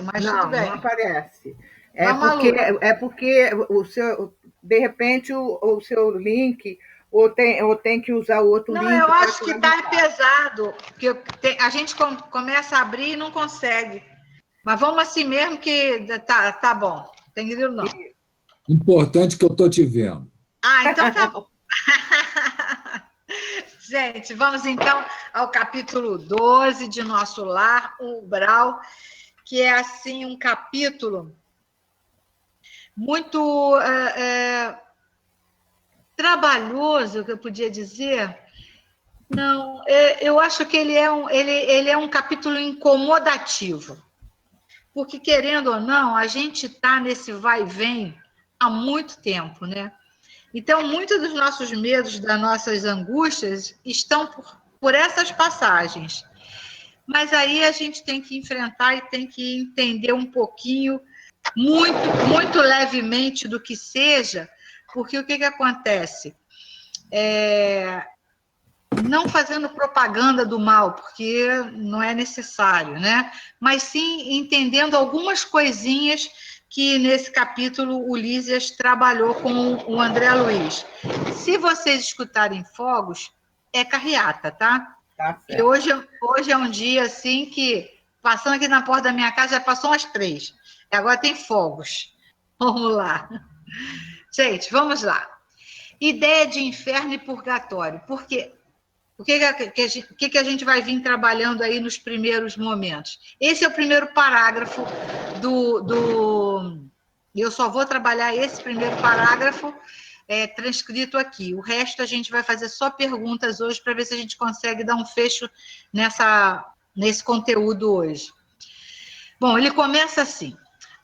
apareço, mas tudo bem. Não aparece. Vamos à luta. É porque o seu, de repente o seu link ou tem que usar o outro Não, link eu para acho que está atualizar. pesado, porque a gente começa a abrir e não consegue. Mas vamos assim mesmo que tá bom. Tem grilo não. Importante que eu estou te vendo. Ah, então tá bom. Gente, vamos então ao capítulo 12 de Nosso Lar, o Umbral, que é assim um capítulo muito trabalhoso, que eu podia dizer. Não, eu acho que ele é um capítulo incomodativo, porque, querendo ou não, a gente está nesse vai e vem há muito tempo, né? Então, muitos dos nossos medos, das nossas angústias, estão por essas passagens. Mas aí a gente tem que enfrentar e tem que entender um pouquinho, muito, muito levemente do que seja, porque o que acontece? Não fazendo propaganda do mal, porque não é necessário, né? Mas sim entendendo algumas coisinhas que nesse capítulo o Lísias trabalhou com o André Luiz. Se vocês escutarem fogos, é carreata, tá? Tá Porque certo. hoje é um dia assim que, passando aqui na porta da minha casa, já passou umas 3. E agora tem fogos. Vamos lá. Gente, vamos lá. Ideia de inferno e purgatório. Porque o que a gente vai vir trabalhando aí nos primeiros momentos? Esse é o primeiro parágrafo eu só vou trabalhar esse primeiro parágrafo transcrito aqui. O resto a gente vai fazer só perguntas hoje para ver se a gente consegue dar um fecho nesse conteúdo hoje. Bom, ele começa assim.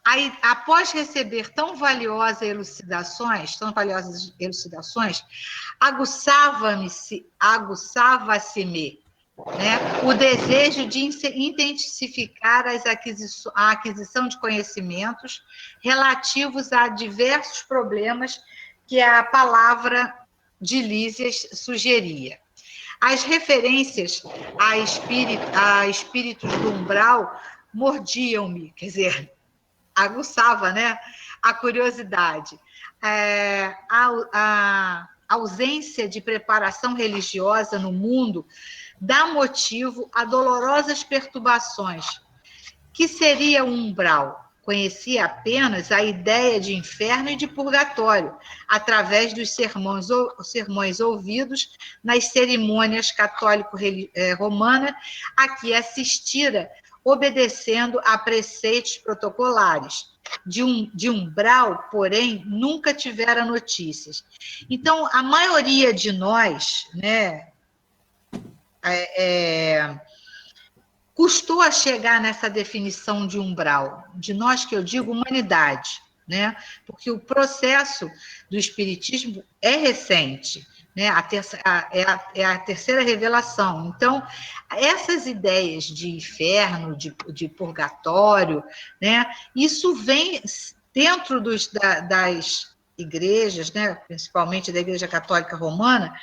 Aí, após receber tão valiosas elucidações, aguçava-se-me, né, o desejo de intensificar a aquisição de conhecimentos relativos a diversos problemas que a palavra de Lísias sugeria. As referências a espíritos do umbral mordiam-me, quer dizer, aguçava, né, a curiosidade. A ausência de preparação religiosa no mundo dá motivo a dolorosas perturbações. Que seria o umbral? Conhecia apenas a ideia de inferno e de purgatório, através dos sermões ouvidos nas cerimônias católico-romana a que assistira, obedecendo a preceitos protocolares. De umbral, porém, nunca tivera notícias. Então, a maioria de nós, né, custou a chegar nessa definição de umbral, de nós que eu digo humanidade, né? Porque o processo do espiritismo é recente, né? É a terceira revelação. Então, essas ideias de inferno, de purgatório, né? Isso vem dentro das igrejas, né? Principalmente da Igreja Católica Romana,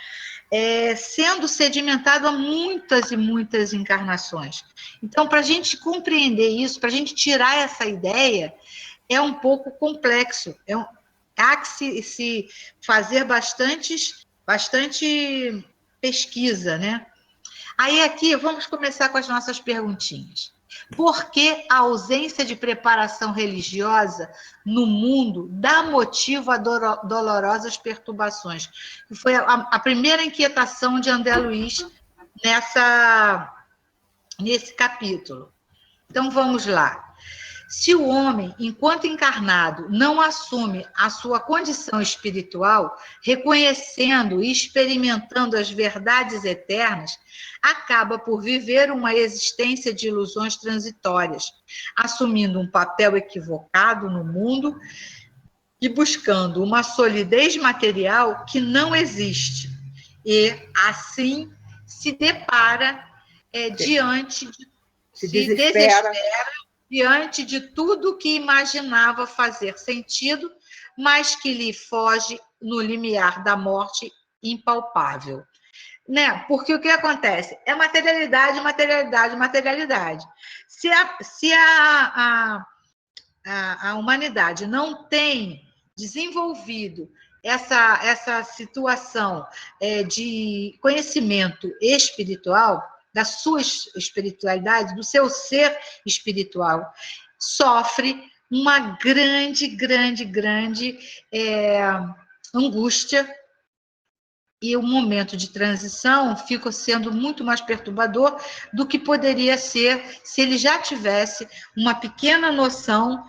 sendo sedimentado há muitas e muitas encarnações. Então, para a gente compreender isso, para a gente tirar essa ideia, é um pouco complexo. Há que se fazer bastante pesquisa, né? Aí aqui, vamos começar com as nossas perguntinhas. Por que a ausência de preparação religiosa no mundo dá motivo a dolorosas perturbações? Que foi a primeira inquietação de André Luiz nesse capítulo. Então, vamos lá. Se o homem, enquanto encarnado, não assume a sua condição espiritual, reconhecendo e experimentando as verdades eternas, acaba por viver uma existência de ilusões transitórias, assumindo um papel equivocado no mundo e buscando uma solidez material que não existe. E, assim, se depara se desespera diante de tudo que imaginava fazer sentido, mas que lhe foge no limiar da morte impalpável. né? Porque o que acontece? É materialidade, materialidade, materialidade. Se a humanidade não tem desenvolvido essa situação de conhecimento espiritual, da sua espiritualidade, do seu ser espiritual, sofre uma grande, grande, grande angústia, e o momento de transição fica sendo muito mais perturbador do que poderia ser se ele já tivesse uma pequena noção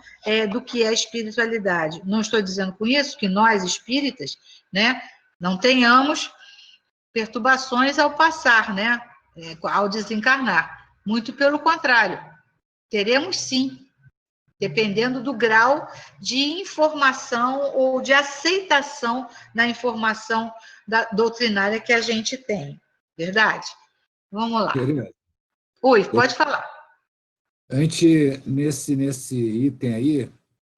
do que é espiritualidade. Não estou dizendo com isso que nós, espíritas, né, não tenhamos perturbações ao passar, né, ao desencarnar. Muito pelo contrário, teremos sim, dependendo do grau de informação ou de aceitação da informação doutrinária que a gente tem. Verdade? Vamos lá. Tereza, Oi, pode falar. a gente, nesse item aí,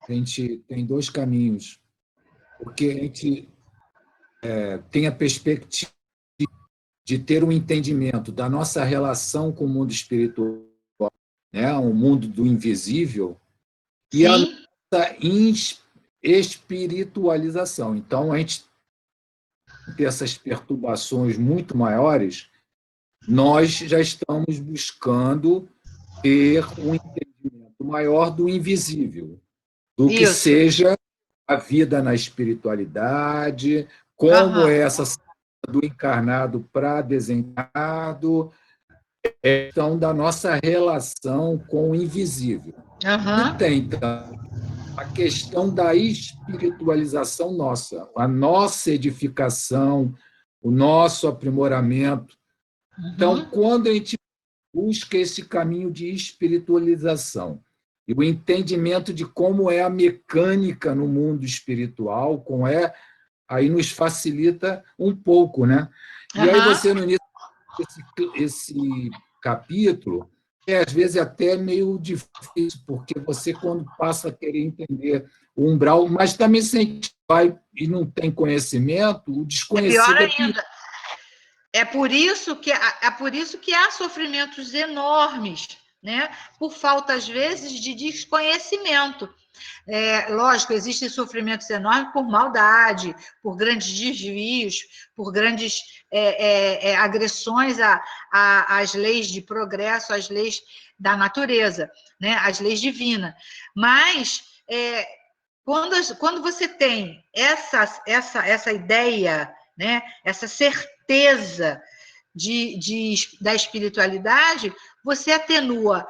a gente tem dois caminhos. Porque a gente tem a perspectiva de ter um entendimento da nossa relação com o mundo espiritual, né, o mundo do invisível, e a Sim, nossa espiritualização. Então, a gente tem essas perturbações muito maiores, nós já estamos buscando ter um entendimento maior do invisível, do que isso. seja a vida na espiritualidade, como Aham, é essa saída do encarnado para desencarnado, questão da nossa relação com o invisível. E aham, tem, então, a questão da espiritualização nossa, a nossa edificação, o nosso aprimoramento. Então, uhum, quando a gente busca esse caminho de espiritualização e o entendimento de como é a mecânica no mundo espiritual, como é, aí nos facilita um pouco, né? E aí aham. você, no início esse capítulo, às vezes até meio difícil, porque você, quando passa a querer entender o umbral, mas também se a gente vai e não tem conhecimento, o É pior desconhecido é pior. ainda. É por isso que há sofrimentos enormes, né? Por falta, às vezes, de desconhecimento. Lógico, existem sofrimentos enormes por maldade, por grandes desvios, por grandes agressões às leis de progresso, às leis da natureza, né? Às leis divinas. Mas quando você tem essa ideia, né? Essa certeza da espiritualidade, você atenua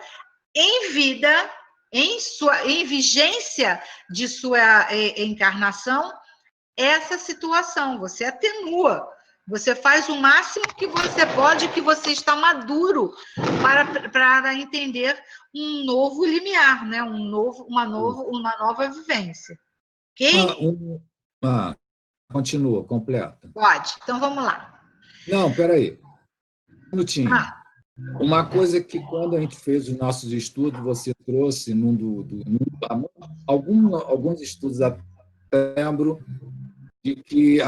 em vida, em vigência de sua encarnação, essa situação. Você atenua. Você faz o máximo que você pode, que você está maduro para entender um novo limiar, né? Uma nova vivência. Ok? Continua, completa. Pode. Então vamos lá. Não, espera aí, um minutinho. Ah, Uma coisa que, quando a gente fez os nossos estudos, você trouxe alguns estudos, até lembro, de que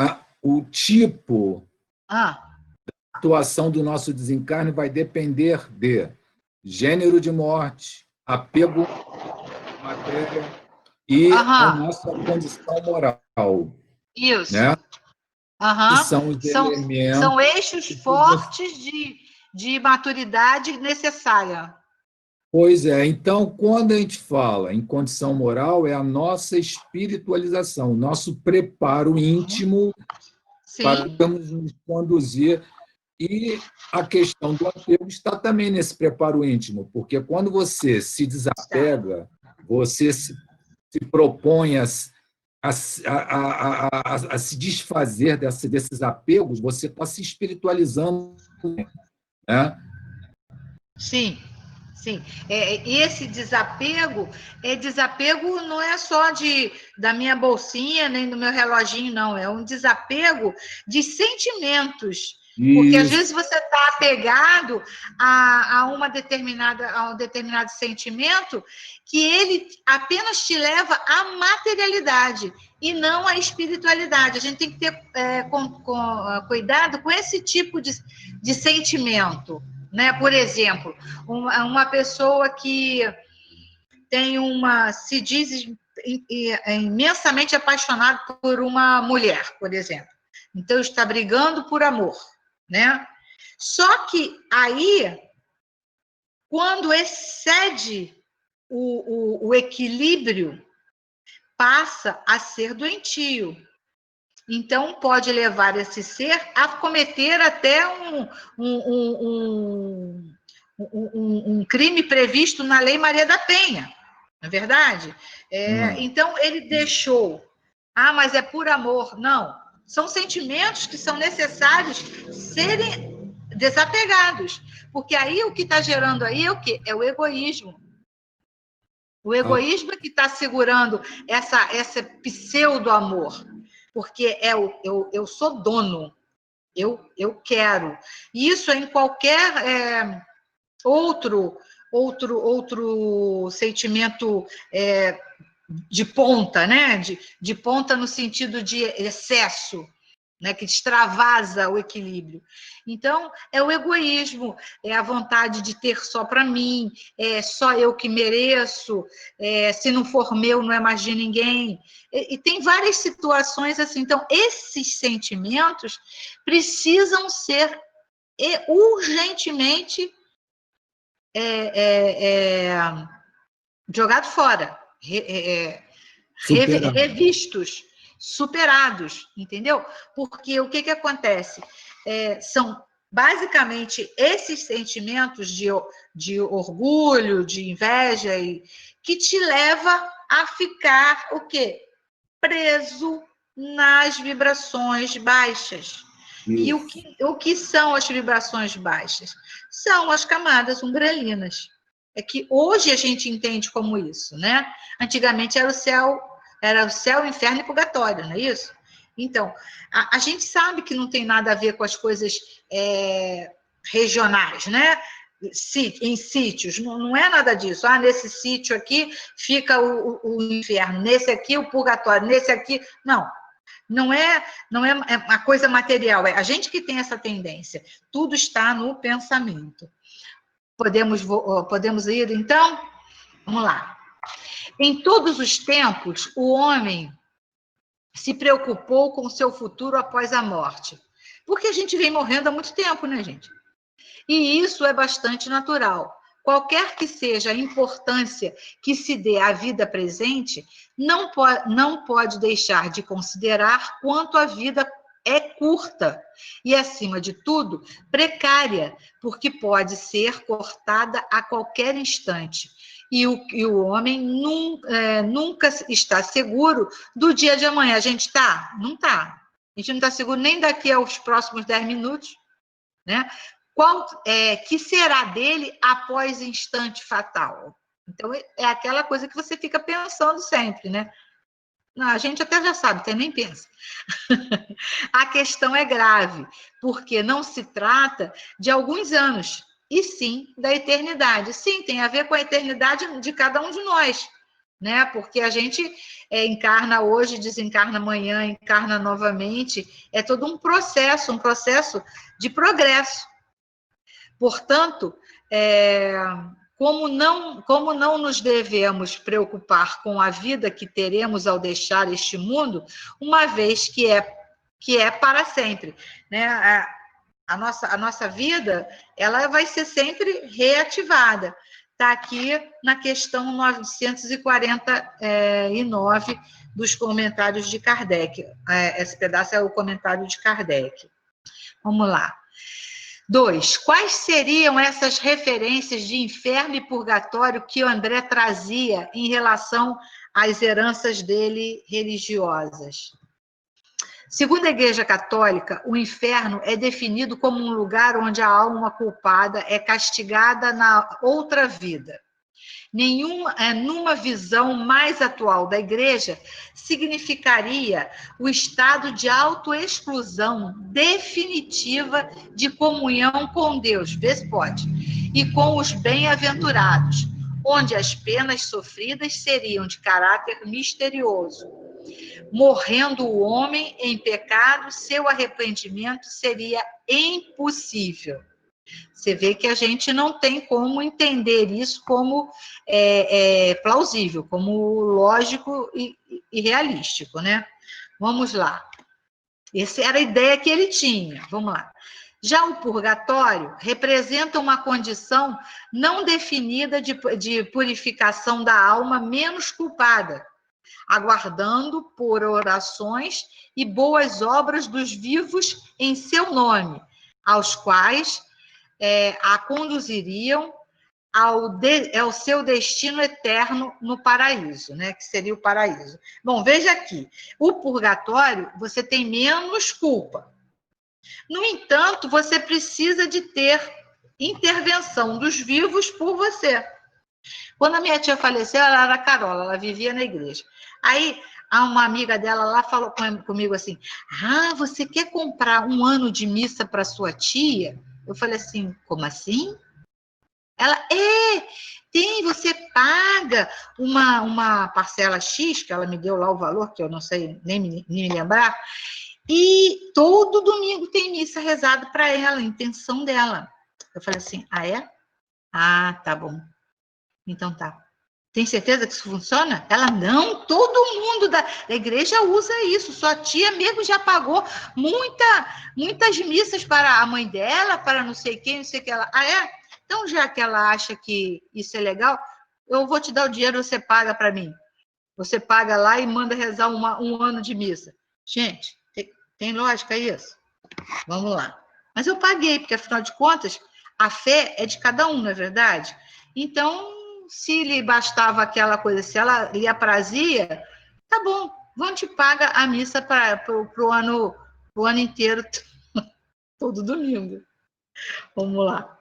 o tipo ah, de atuação do nosso desencarne vai depender de gênero de morte, apego à matéria e a aham, nossa condição moral, isso. né? Que Aham. são os São elementos eixos que fortes de maturidade necessária. Pois é, então, quando a gente fala em condição moral, é a nossa espiritualização, o nosso preparo íntimo para Sim, nos conduzir. E a questão do apego está também nesse preparo íntimo, porque quando você se está. desapega, você se propõe a se desfazer desses apegos, você está se espiritualizando, né? Sim, sim. E esse desapego não é só da minha bolsinha, nem do meu reloginho, não. É um desapego de sentimentos, Porque às Isso. vezes você está apegado a um determinado sentimento que ele apenas te leva à materialidade e não à espiritualidade. A gente tem que ter cuidado com esse tipo de sentimento, né? Por exemplo, uma pessoa que se diz imensamente apaixonado por uma mulher, por exemplo. Então, está brigando por amor, né? Só que aí, quando excede o equilíbrio, passa a ser doentio. Então, pode levar esse ser a cometer até um crime previsto na Lei Maria da Penha, não é verdade? Então, ele deixou. Ah, mas é por amor. Não. São sentimentos que são necessários serem desapegados. Porque aí o que está gerando aí é o quê? É o egoísmo. O egoísmo é que está segurando essa pseudo-amor. Porque eu sou dono. Eu quero. E isso é em qualquer outro sentimento de ponta, né? De ponta no sentido de excesso, né? Que extravasa o equilíbrio. Então, é o egoísmo, é a vontade de ter só para mim, é só eu que mereço, se não for meu, não é mais de ninguém. E tem várias situações assim. Então, esses sentimentos precisam ser urgentemente jogados fora, revistos, superados, entendeu? Porque o que acontece? São basicamente esses sentimentos de orgulho, de inveja, que te leva a ficar o quê? Preso nas vibrações baixas. Isso. E o que são as vibrações baixas? São as camadas umbralinas. É que hoje a gente entende como isso, né? Antigamente era o céu, inferno e purgatório, não é isso? Então, a gente sabe que não tem nada a ver com as coisas regionais, né? Em sítios, não é nada disso. Ah, nesse sítio aqui fica o inferno, nesse aqui o purgatório, nesse aqui... Não é uma coisa material, é a gente que tem essa tendência. Tudo está no pensamento. Podemos ir, então? Vamos lá. Em todos os tempos, o homem se preocupou com o seu futuro após a morte. Porque a gente vem morrendo há muito tempo, né, gente? E isso é bastante natural. Qualquer que seja a importância que se dê à vida presente, não pode deixar de considerar quanto a vida é curta e, acima de tudo, precária, porque pode ser cortada a qualquer instante. E o homem nunca está seguro do dia de amanhã. A gente está? Não está. A gente não está seguro nem daqui aos próximos 10 minutos, né? Que será dele após o instante fatal? Então, é aquela coisa que você fica pensando sempre, né? Não, a gente até já sabe, até nem pensa. A questão é grave, porque não se trata de alguns anos, e sim da eternidade. Sim, tem a ver com a eternidade de cada um de nós, né? Porque a gente encarna hoje, desencarna amanhã, encarna novamente. É todo um processo de progresso. Portanto, como não nos devemos preocupar com a vida que teremos ao deixar este mundo, uma vez que é para sempre, né? A nossa vida, ela vai ser sempre reativada. Está aqui na questão 949 dos comentários de Kardec. Esse pedaço é o comentário de Kardec. Vamos lá. 2. Quais seriam essas referências de inferno e purgatório que o André trazia em relação às heranças dele religiosas? Segundo a Igreja Católica, o inferno é definido como um lugar onde a alma culpada é castigada na outra vida. numa visão mais atual da igreja, significaria o estado de autoexclusão definitiva de comunhão com Deus, vê se pode, e com os bem-aventurados, onde as penas sofridas seriam de caráter misterioso. Morrendo o homem em pecado, seu arrependimento seria impossível. Você vê que a gente não tem como entender isso como plausível, como lógico e realístico, né? Vamos lá. Essa era a ideia que ele tinha. Vamos lá. Já o purgatório representa uma condição não definida de purificação da alma menos culpada, aguardando por orações e boas obras dos vivos em seu nome, aos quais a conduziriam ao seu destino eterno no paraíso, né? Que seria o paraíso. Bom, veja aqui, o purgatório, você tem menos culpa. No entanto, você precisa de ter intervenção dos vivos por você. Quando a minha tia faleceu, ela era Carola, ela vivia na igreja. Aí, uma amiga dela lá falou comigo assim, você quer comprar um ano de missa para sua tia? Eu falei assim, como assim? Ela, tem, você paga uma parcela X, que ela me deu lá o valor, que eu não sei nem me lembrar, e todo domingo tem missa rezada para ela, a intenção dela. Eu falei assim, é? Tá bom. Então tá. Tem certeza que isso funciona? Ela, não, todo mundo da igreja usa isso. Sua tia mesmo já pagou muitas missas para a mãe dela, para não sei quem, não sei o que ela. É? Então, já que ela acha que isso é legal, eu vou te dar o dinheiro, você paga para mim. Você paga lá e manda rezar um ano de missa. Gente, tem lógica isso? Vamos lá. Mas eu paguei, porque afinal de contas, a fé é de cada um, não é verdade? Então, se lhe bastava aquela coisa, se ela lhe aprazia, tá bom, vão te paga a missa para o ano inteiro, todo domingo. Vamos lá.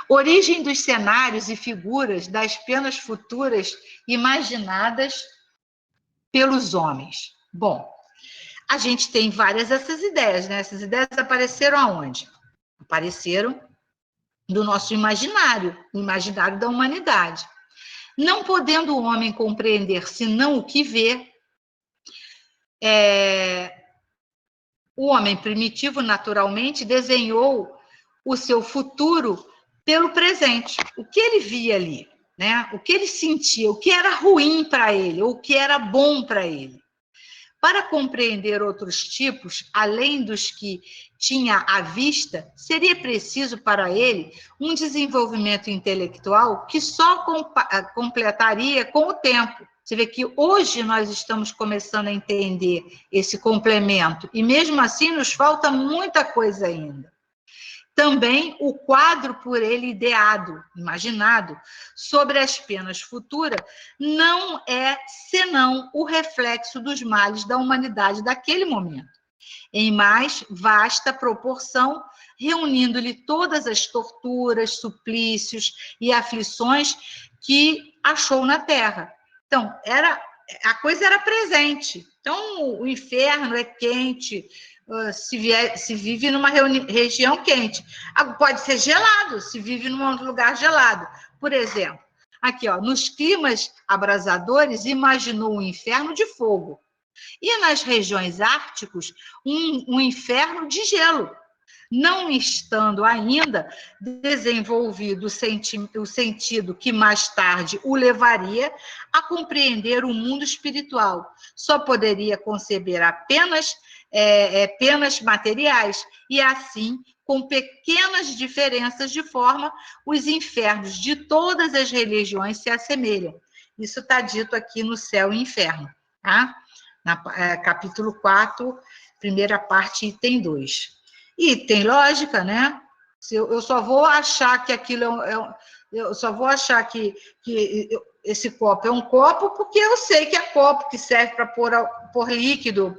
Origem dos cenários e figuras das penas futuras imaginadas pelos homens. Bom, a gente tem várias dessas ideias, né? Essas ideias apareceram aonde? Apareceram do nosso imaginário, o imaginário da humanidade. Não podendo o homem compreender senão o que vê, o homem primitivo, naturalmente, desenhou o seu futuro pelo presente. O que ele via ali, né? O que ele sentia, o que era ruim para ele, ou o que era bom para ele. Para compreender outros tipos, além dos que tinha à vista, seria preciso para ele um desenvolvimento intelectual que só completaria com o tempo. Você vê que hoje nós estamos começando a entender esse complemento, e mesmo assim nos falta muita coisa ainda. Também o quadro por ele ideado, imaginado, sobre as penas futuras, não é senão o reflexo dos males da humanidade daquele momento, em mais vasta proporção, reunindo-lhe todas as torturas, suplícios e aflições que achou na Terra. Então, a coisa era presente. Então, o inferno é quente, se vive numa região quente. Pode ser gelado, se vive num lugar gelado. Por exemplo, aqui, nos climas abrasadores, imaginou um inferno de fogo. E nas regiões árticas, um inferno de gelo. Não estando ainda desenvolvido o sentido que mais tarde o levaria a compreender o mundo espiritual. Só poderia conceber apenas penas materiais, e assim, com pequenas diferenças de forma, os infernos de todas as religiões se assemelham. Isso está dito aqui no Céu e Inferno, tá? Capítulo 4, primeira parte, item 2. E tem lógica, né? Eu só vou achar que aquilo eu só vou achar que esse copo é um copo porque eu sei que é copo que serve para pôr líquido,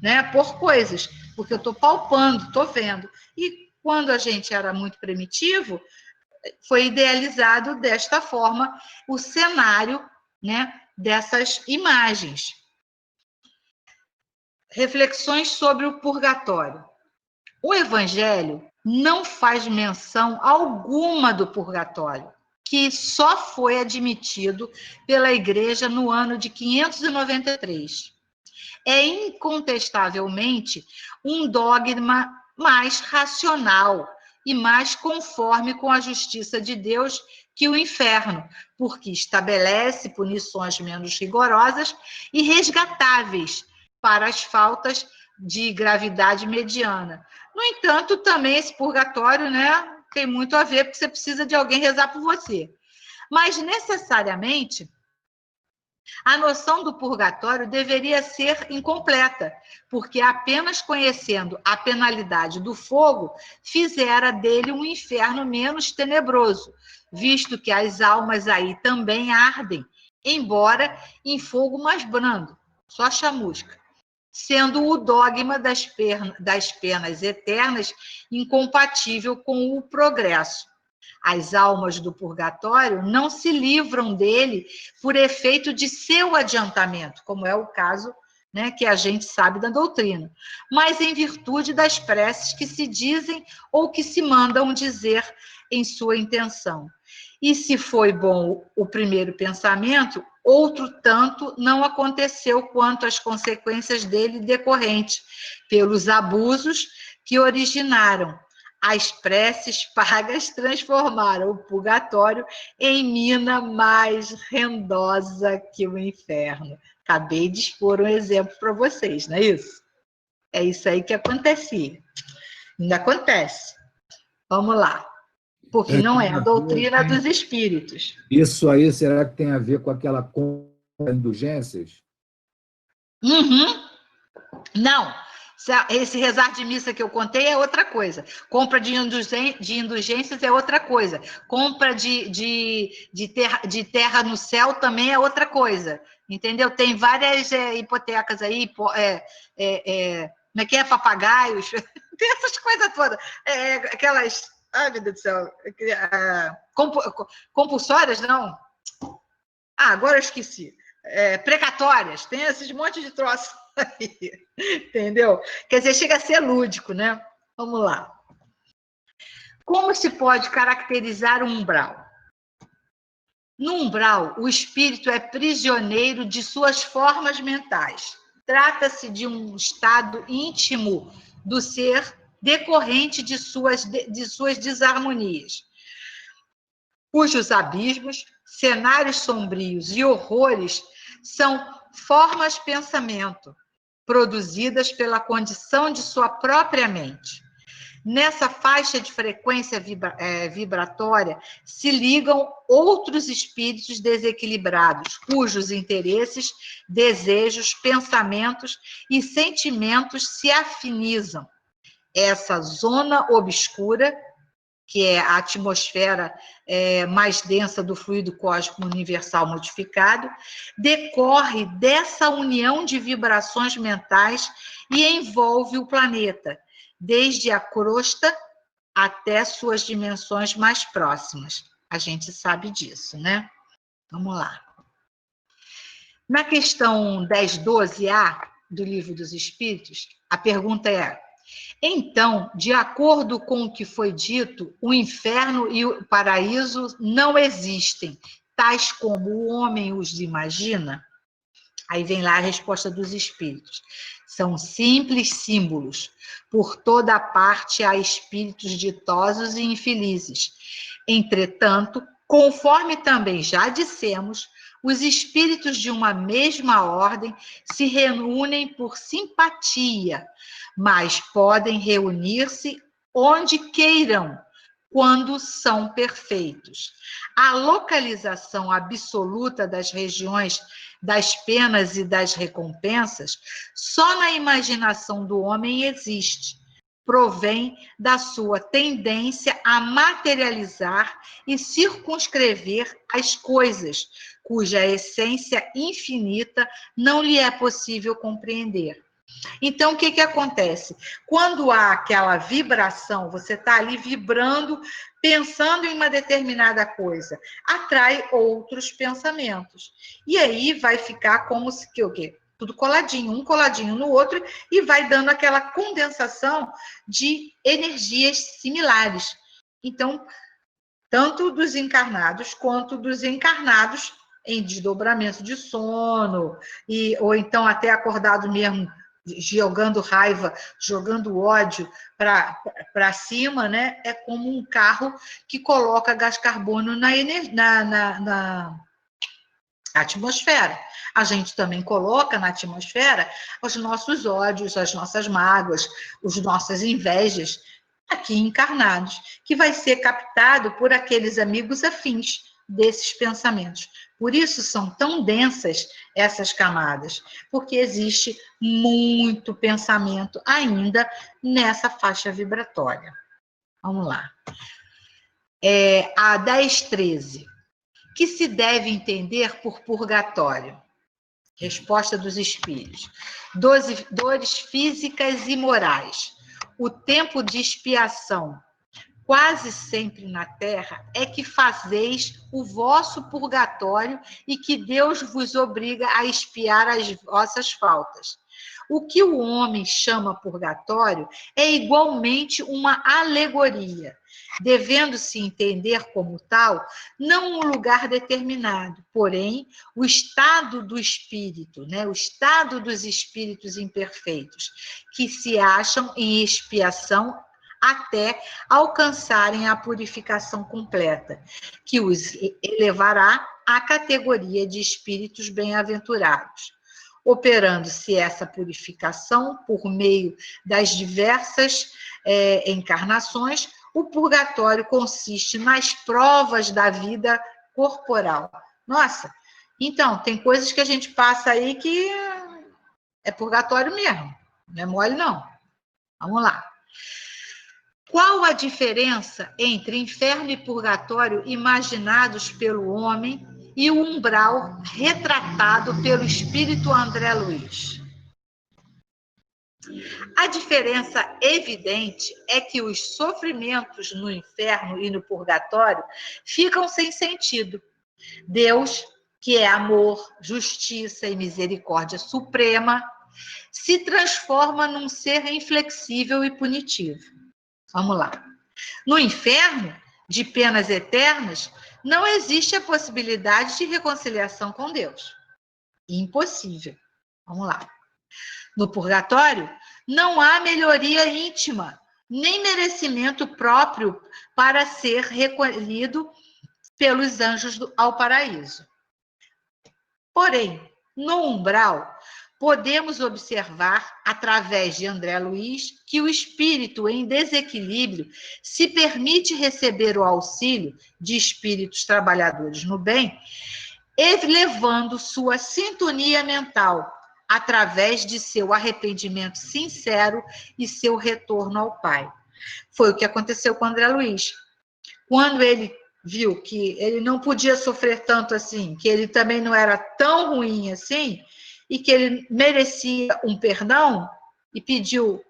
né? Pôr coisas, porque eu estou palpando, estou vendo. E quando a gente era muito primitivo, foi idealizado desta forma o cenário, né, dessas imagens. Reflexões sobre o purgatório. O Evangelho não faz menção alguma do purgatório, que só foi admitido pela Igreja no ano de 593. É incontestavelmente um dogma mais racional e mais conforme com a justiça de Deus que o inferno, porque estabelece punições menos rigorosas e resgatáveis para as faltas de gravidade mediana. No entanto, também esse purgatório, né, tem muito a ver, porque você precisa de alguém rezar por você. Mas, necessariamente, a noção do purgatório deveria ser incompleta, porque apenas conhecendo a penalidade do fogo, fizera dele um inferno menos tenebroso, visto que as almas aí também ardem, embora em fogo mais brando, só chamusca, sendo o dogma das penas eternas incompatível com o progresso. As almas do purgatório não se livram dele por efeito de seu adiantamento, como é o caso, né, que a gente sabe da doutrina, mas em virtude das preces que se dizem ou que se mandam dizer em sua intenção. E se foi bom o primeiro pensamento, outro tanto não aconteceu quanto às consequências dele decorrentes, pelos abusos que originaram. As preces pagas transformaram o purgatório em mina mais rendosa que o inferno. Acabei de expor um exemplo para vocês, não é isso? É isso aí que acontecia. Ainda acontece. Vamos lá. Porque não é a doutrina dos espíritos. Isso aí, será que tem a ver com aquela compra de indulgências? Uhum. Não. Esse rezar de missa que eu contei é outra coisa. Compra de indulgências é outra coisa. Compra de terra no céu também é outra coisa. Entendeu? Tem várias hipotecas aí, como é que é? Papagaios. Tem essas coisas todas. Aquelas... Ai, meu Deus do céu. Compulsórias, não? Ah, agora eu esqueci. Precatórias. Tem esses montes de troços aí. Entendeu? Quer dizer, chega a ser lúdico, né? Vamos lá. Como se pode caracterizar um umbral? No umbral, o espírito é prisioneiro de suas formas mentais. Trata-se de um estado íntimo do ser decorrente de suas desarmonias, cujos abismos, cenários sombrios e horrores são formas-pensamento, produzidas pela condição de sua própria mente. Nessa faixa de frequência vibratória se ligam outros espíritos desequilibrados, cujos interesses, desejos, pensamentos e sentimentos se afinizam. Essa zona obscura, que é a atmosfera mais densa do fluido cósmico universal modificado, decorre dessa união de vibrações mentais e envolve o planeta, desde a crosta até suas dimensões mais próximas. A gente sabe disso, né? Vamos lá. Na questão 1012A do Livro dos Espíritos, a pergunta é: então, de acordo com o que foi dito, o inferno e o paraíso não existem, tais como o homem os imagina? Aí vem lá a resposta dos espíritos. São simples símbolos. Por toda parte há espíritos ditosos e infelizes. Entretanto, conforme também já dissemos, os espíritos de uma mesma ordem se reúnem por simpatia, mas podem reunir-se onde queiram, quando são perfeitos. A localização absoluta das regiões das penas e das recompensas só na imaginação do homem existe. Provém da sua tendência a materializar e circunscrever as coisas, cuja essência infinita não lhe é possível compreender. Então, o que acontece? Quando há aquela vibração, você está ali vibrando pensando em uma determinada coisa, atrai outros pensamentos. E aí vai ficar como se que o quê? Tudo coladinho, um coladinho no outro, e vai dando aquela condensação de energias similares. Então, tanto dos encarnados quanto dos encarnados em desdobramento de sono, ou então até acordado mesmo, jogando raiva, jogando ódio para cima, né? É como um carro que coloca gás carbônico na atmosfera. A gente também coloca na atmosfera os nossos ódios, as nossas mágoas, as nossas invejas, aqui encarnados, que vai ser captado por aqueles amigos afins desses pensamentos. Por isso são tão densas essas camadas, porque existe muito pensamento ainda nessa faixa vibratória. Vamos lá. A 1013. Que se deve entender por purgatório? Resposta dos espíritos. Dores físicas e morais. O tempo de expiação, quase sempre na terra, é que fazeis o vosso purgatório e que Deus vos obriga a expiar as vossas faltas. O que o homem chama purgatório é igualmente uma alegoria, devendo-se entender como tal, não um lugar determinado, porém, o estado do espírito, né? O estado dos espíritos imperfeitos, que se acham em expiação até alcançarem a purificação completa, que os elevará à categoria de espíritos bem-aventurados. Operando-se essa purificação por meio das diversas encarnações, o purgatório consiste nas provas da vida corporal. Nossa, então, tem coisas que a gente passa aí que é purgatório mesmo, não é mole não. Vamos lá. Qual a diferença entre inferno e purgatório imaginados pelo homem e o umbral retratado pelo espírito André Luiz? A diferença evidente é que os sofrimentos no inferno e no purgatório ficam sem sentido. Deus, que é amor, justiça e misericórdia suprema, se transforma num ser inflexível e punitivo. Vamos lá. No inferno, de penas eternas, não existe a possibilidade de reconciliação com Deus. Impossível. Vamos lá. No purgatório, não há melhoria íntima, nem merecimento próprio para ser recolhido pelos anjos ao paraíso. Porém, no umbral, podemos observar, através de André Luiz, que o espírito em desequilíbrio se permite receber o auxílio de espíritos trabalhadores no bem, elevando sua sintonia mental, através de seu arrependimento sincero e seu retorno ao Pai. Foi o que aconteceu com André Luiz. Quando ele viu que ele não podia sofrer tanto assim, que ele também não era tão ruim assim, e que ele merecia um perdão, e pediu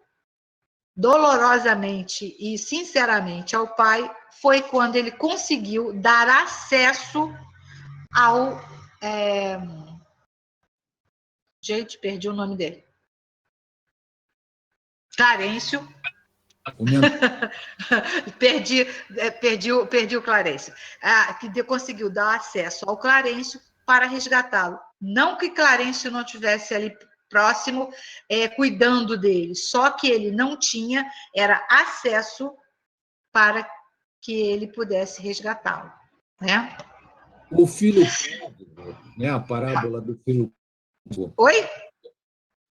dolorosamente e sinceramente ao Pai, foi quando ele conseguiu dar acesso ao... Gente, perdi o nome dele. Clarencio. perdi o Clarencio. Que conseguiu dar acesso ao Clarencio para resgatá-lo. Não que Clarencio não estivesse ali próximo, cuidando dele, só que ele não tinha, era acesso para que ele pudesse resgatá-lo. Né? O filho pródigo, né? A parábola do filho pródigo. Oi?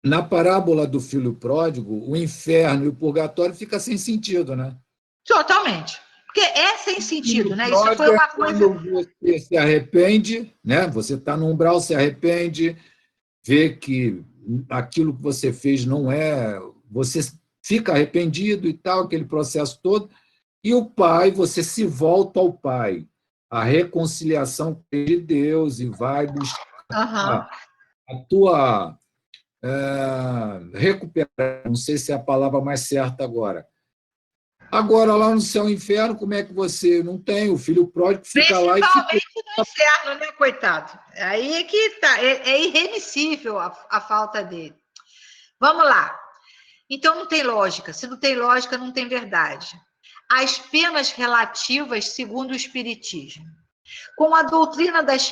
Na parábola do filho pródigo, o inferno e o purgatório ficam sem sentido, né? Totalmente. Porque é sem sentido, né? Isso foi uma coisa... Quando você se arrepende, né? Você está no umbral, se arrepende, vê que aquilo que você fez não é... Você fica arrependido e tal, aquele processo todo, e o Pai, você se volta ao Pai, a reconciliação de Deus, e vai buscar a tua... recuperar, não sei se é a palavra mais certa agora, Agora, lá no céu e inferno, como é que você não tem? O filho pródigo fica lá e fica... Principalmente no inferno, né, coitado? Aí é que tá, é irremissível a falta dele. Vamos lá. Então, não tem lógica. Se não tem lógica, não tem verdade. As penas relativas, segundo o Espiritismo. Com a doutrina das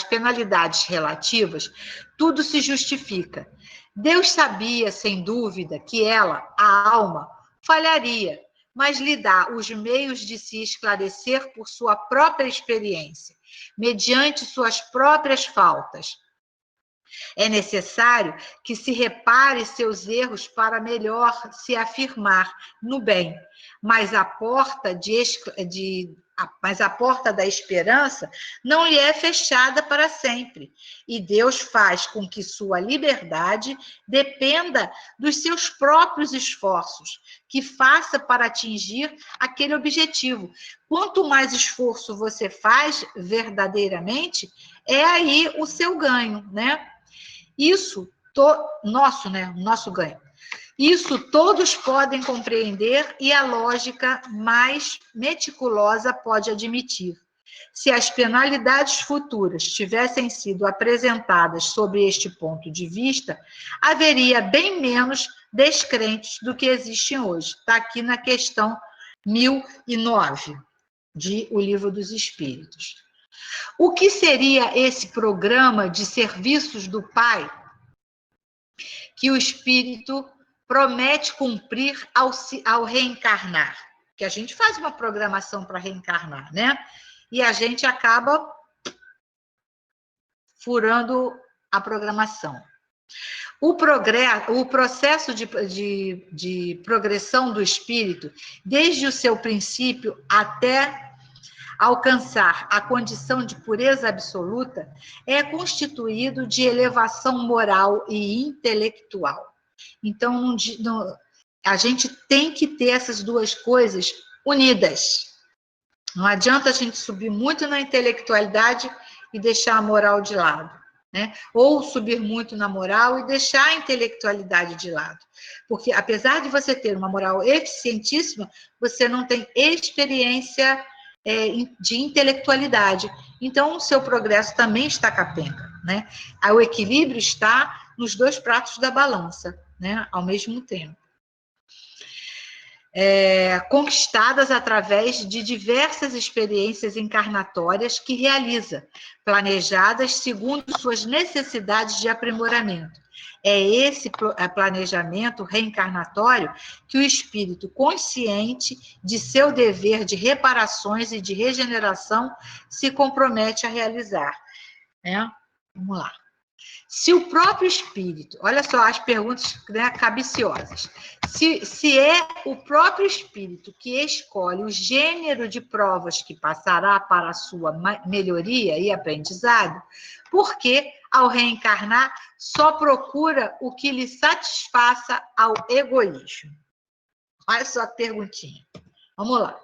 penalidades relativas, tudo se justifica. Deus sabia, sem dúvida, que ela, a alma, falharia, mas lhe dá os meios de se esclarecer por sua própria experiência, mediante suas próprias faltas. É necessário que se repare seus erros para melhor se afirmar no bem, mas a porta mas a porta da esperança não lhe é fechada para sempre, e Deus faz com que sua liberdade dependa dos seus próprios esforços, que faça para atingir aquele objetivo. Quanto mais esforço você faz verdadeiramente, é aí o seu ganho, né? Isso, nosso ganho. Isso todos podem compreender e a lógica mais meticulosa pode admitir. Se as penalidades futuras tivessem sido apresentadas sob este ponto de vista, haveria bem menos descrentes do que existem hoje. Está aqui na questão 1009, de O Livro dos Espíritos. O que seria esse programa de serviços do Pai que o espírito promete cumprir ao reencarnar? Que a gente faz uma programação para reencarnar, né? E a gente acaba furando a programação. O processo de progressão do espírito, desde o seu princípio até alcançar a condição de pureza absoluta, é constituído de elevação moral e intelectual. Então, a gente tem que ter essas duas coisas unidas. Não adianta a gente subir muito na intelectualidade e deixar a moral de lado, né? Ou subir muito na moral e deixar a intelectualidade de lado. Porque, apesar de você ter uma moral eficientíssima, você não tem experiência de intelectualidade. Então, o seu progresso também está capenga, né? O equilíbrio está nos dois pratos da balança, né? Ao mesmo tempo. Conquistadas através de diversas experiências encarnatórias que realiza, planejadas segundo suas necessidades de aprimoramento. É esse planejamento reencarnatório que o espírito, consciente de seu dever de reparações e de regeneração, se compromete a realizar. Né? Vamos lá. Se o próprio espírito, olha só as perguntas, né, cabiciosas, se é o próprio espírito que escolhe o gênero de provas que passará para a sua melhoria e aprendizado, por que, ao reencarnar, só procura o que lhe satisfaça ao egoísmo? Olha só a perguntinha. Vamos lá.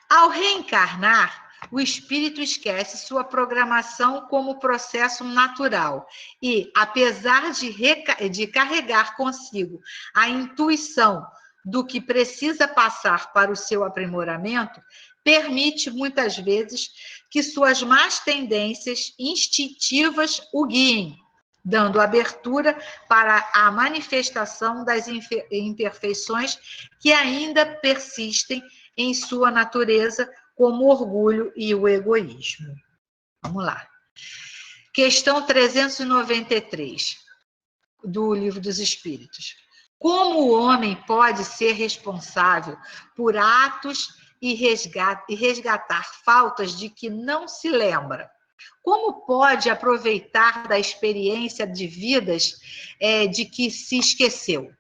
Ao reencarnar, o espírito esquece sua programação como processo natural e, apesar de carregar consigo a intuição do que precisa passar para o seu aprimoramento, permite muitas vezes que suas más tendências instintivas o guiem, dando abertura para a manifestação das imperfeições que ainda persistem em sua natureza, como o orgulho e o egoísmo. Vamos lá. Questão 393, do Livro dos Espíritos. Como o homem pode ser responsável por atos e resgatar faltas de que não se lembra? Como pode aproveitar da experiência de vidas de que se esqueceu?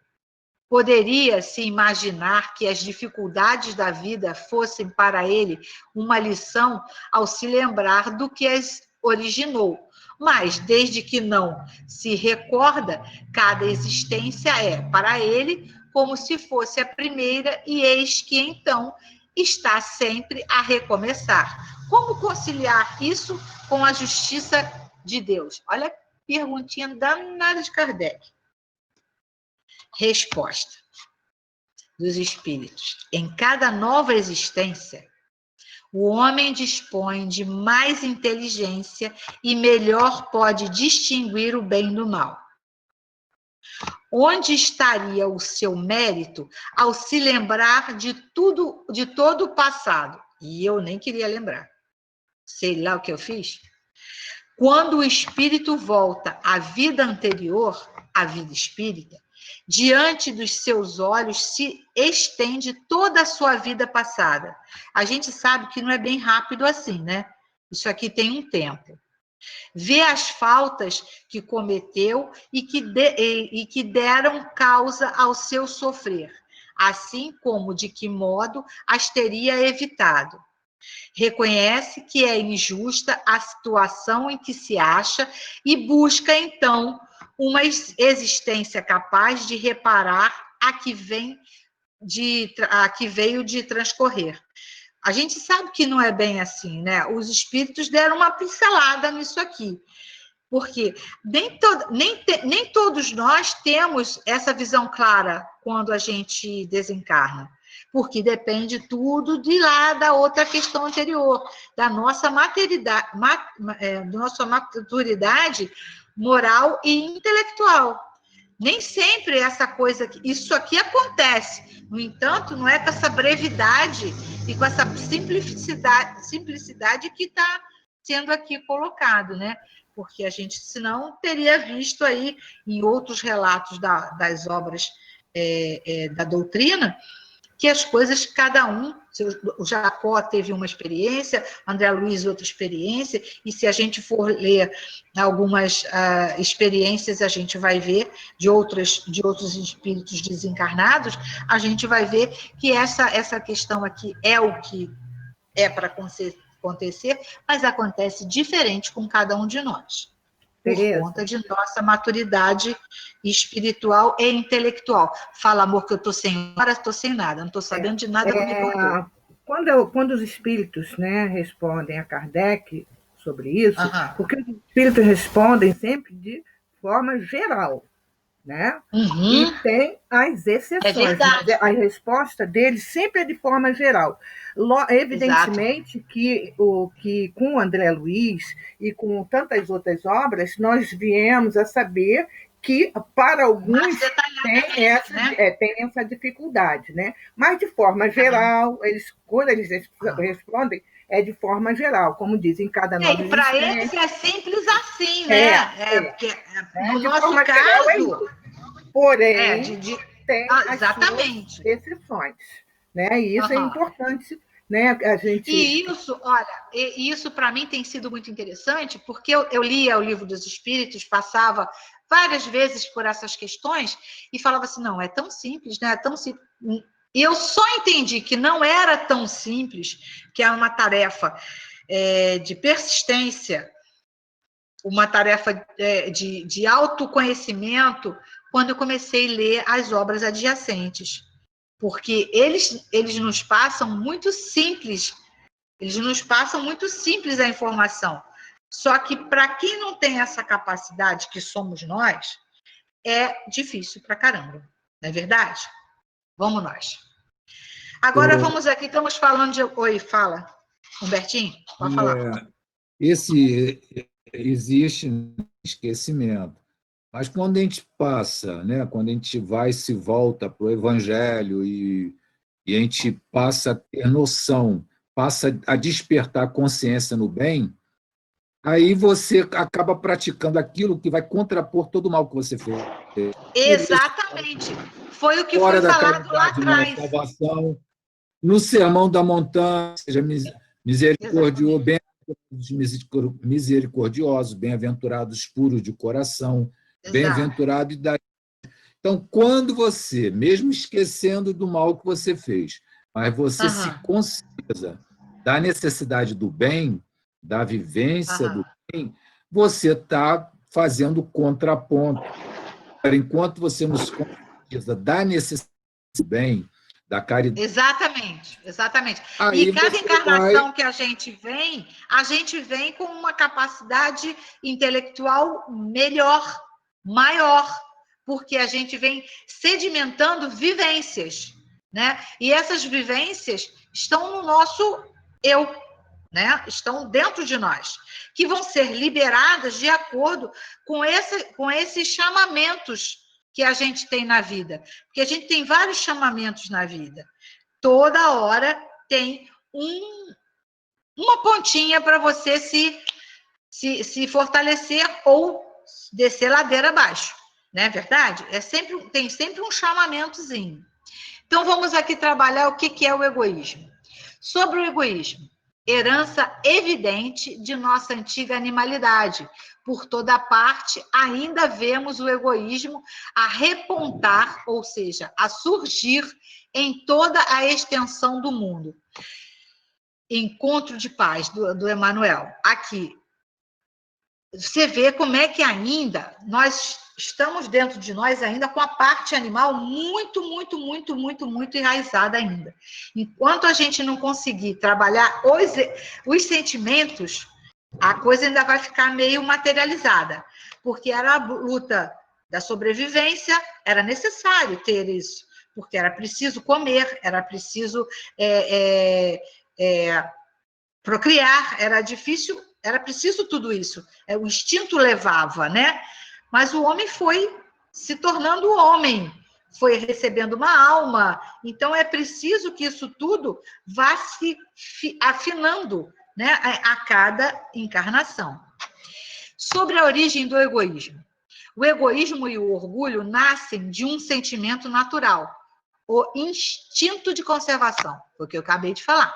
Poderia-se imaginar que as dificuldades da vida fossem para ele uma lição ao se lembrar do que as originou. Mas, desde que não se recorda, cada existência é, para ele, como se fosse a primeira, e eis que, então, está sempre a recomeçar. Como conciliar isso com a justiça de Deus? Olha a perguntinha danada de Kardec. Resposta. dos espíritos. Em cada nova existência, o homem dispõe de mais inteligência e melhor pode distinguir o bem do mal. Onde estaria o seu mérito ao se lembrar de tudo, de todo o passado? E eu nem queria lembrar. Sei lá o que eu fiz. Quando o espírito volta à vida anterior, à vida espírita, diante dos seus olhos se estende toda a sua vida passada. A gente sabe que não é bem rápido assim, né? Isso aqui tem um tempo. Vê as faltas que cometeu e que deram causa ao seu sofrer, assim como de que modo as teria evitado. Reconhece que é injusta a situação em que se acha e busca, então, uma existência capaz de reparar a que veio de transcorrer. A gente sabe que não é bem assim, né? Os espíritos deram uma pincelada nisso aqui, porque nem todos nós temos essa visão clara quando a gente desencarna, porque depende tudo de lá da outra questão anterior, da nossa maturidade moral e intelectual. Nem sempre isso aqui acontece. No entanto, não é com essa brevidade e com essa simplicidade que está sendo aqui colocado, né? Porque a gente, senão, teria visto aí em outros relatos das obras da doutrina, que as coisas, cada um, o Jacó teve uma experiência, André Luiz outra experiência, e se a gente for ler algumas experiências, a gente vai ver de outros espíritos desencarnados, a gente vai ver que essa questão aqui é o que é para acontecer, mas acontece diferente com cada um de nós. Por conta de nossa maturidade espiritual e intelectual. Fala, amor, que eu estou sem hora, estou sem nada, não estou sabendo de nada como é que eu estou. Quando os espíritos, né, respondem a Kardec sobre isso, porque os espíritos respondem sempre de forma geral, né? E tem as exceções, mas a resposta deles sempre é de forma geral. Evidentemente que com o André Luiz e com tantas outras obras, nós viemos a saber que, para alguns, tem essa dificuldade, né? Mas, de forma geral, quando eles respondem, é de forma geral, como dizem, cada nova existência. E para eles é simples assim, né? Porque, no nosso caso... Porém, tem as suas exceções, né? E isso é importante, né? A gente... E isso, olha, isso para mim tem sido muito interessante, porque eu lia o Livro dos Espíritos, passava várias vezes por essas questões e falava assim, não, é tão simples, né? É tão simples. E eu só entendi que não era tão simples, que é uma tarefa de persistência, uma tarefa de autoconhecimento, quando eu comecei a ler as obras adjacentes. Porque eles nos passam muito simples, a informação. Só que para quem não tem essa capacidade, que somos nós, é difícil pra caramba, não é verdade? Vamos nós. Agora vamos aqui, estamos falando de... Oi, fala, Humbertinho, pode falar. Existe esquecimento. Mas quando a gente passa, né, quando a gente se volta para o Evangelho e a gente passa a ter noção, passa a despertar consciência no bem, aí você acaba praticando aquilo que vai contrapor todo o mal que você fez. Exatamente. Foi o que foi falado lá atrás. Salvação, no Sermão da Montanha, seja misericordioso, misericordiosos, bem-aventurados puros de coração, bem-aventurado e da... Então, quando você, mesmo esquecendo do mal que você fez, mas você se conscientiza da necessidade do bem, da vivência do bem, você está fazendo contraponto. Enquanto você nos conscientiza da necessidade do bem, da caridade... Exatamente. Aí e cada encarnação que a gente vem com uma capacidade intelectual melhor, maior, porque a gente vem sedimentando vivências. né? E essas vivências estão no nosso eu, né? Estão dentro de nós, que vão ser liberadas de acordo com esses chamamentos que a gente tem na vida. Porque a gente tem vários chamamentos na vida. Toda hora tem uma pontinha para você se fortalecer ou descer ladeira abaixo, não é verdade? Tem sempre um chamamentozinho. Então, vamos aqui trabalhar o que é o egoísmo. Sobre o egoísmo, herança evidente de nossa antiga animalidade. Por toda parte, ainda vemos o egoísmo a repontar, ou seja, a surgir em toda a extensão do mundo. Encontro de paz, do Emmanuel. Aqui, você vê como é que ainda nós estamos dentro de nós ainda com a parte animal muito enraizada ainda. Enquanto a gente não conseguir trabalhar os sentimentos, a coisa ainda vai ficar meio materializada, porque era a luta da sobrevivência, era necessário ter isso, porque era preciso comer, era preciso procriar, era preciso tudo isso. O instinto levava, né? Mas o homem foi se tornando homem, foi recebendo uma alma. Então, é preciso que isso tudo vá se afinando, né, a cada encarnação. Sobre a origem do egoísmo. O egoísmo e o orgulho nascem de um sentimento natural, o instinto de conservação, foi o que eu acabei de falar.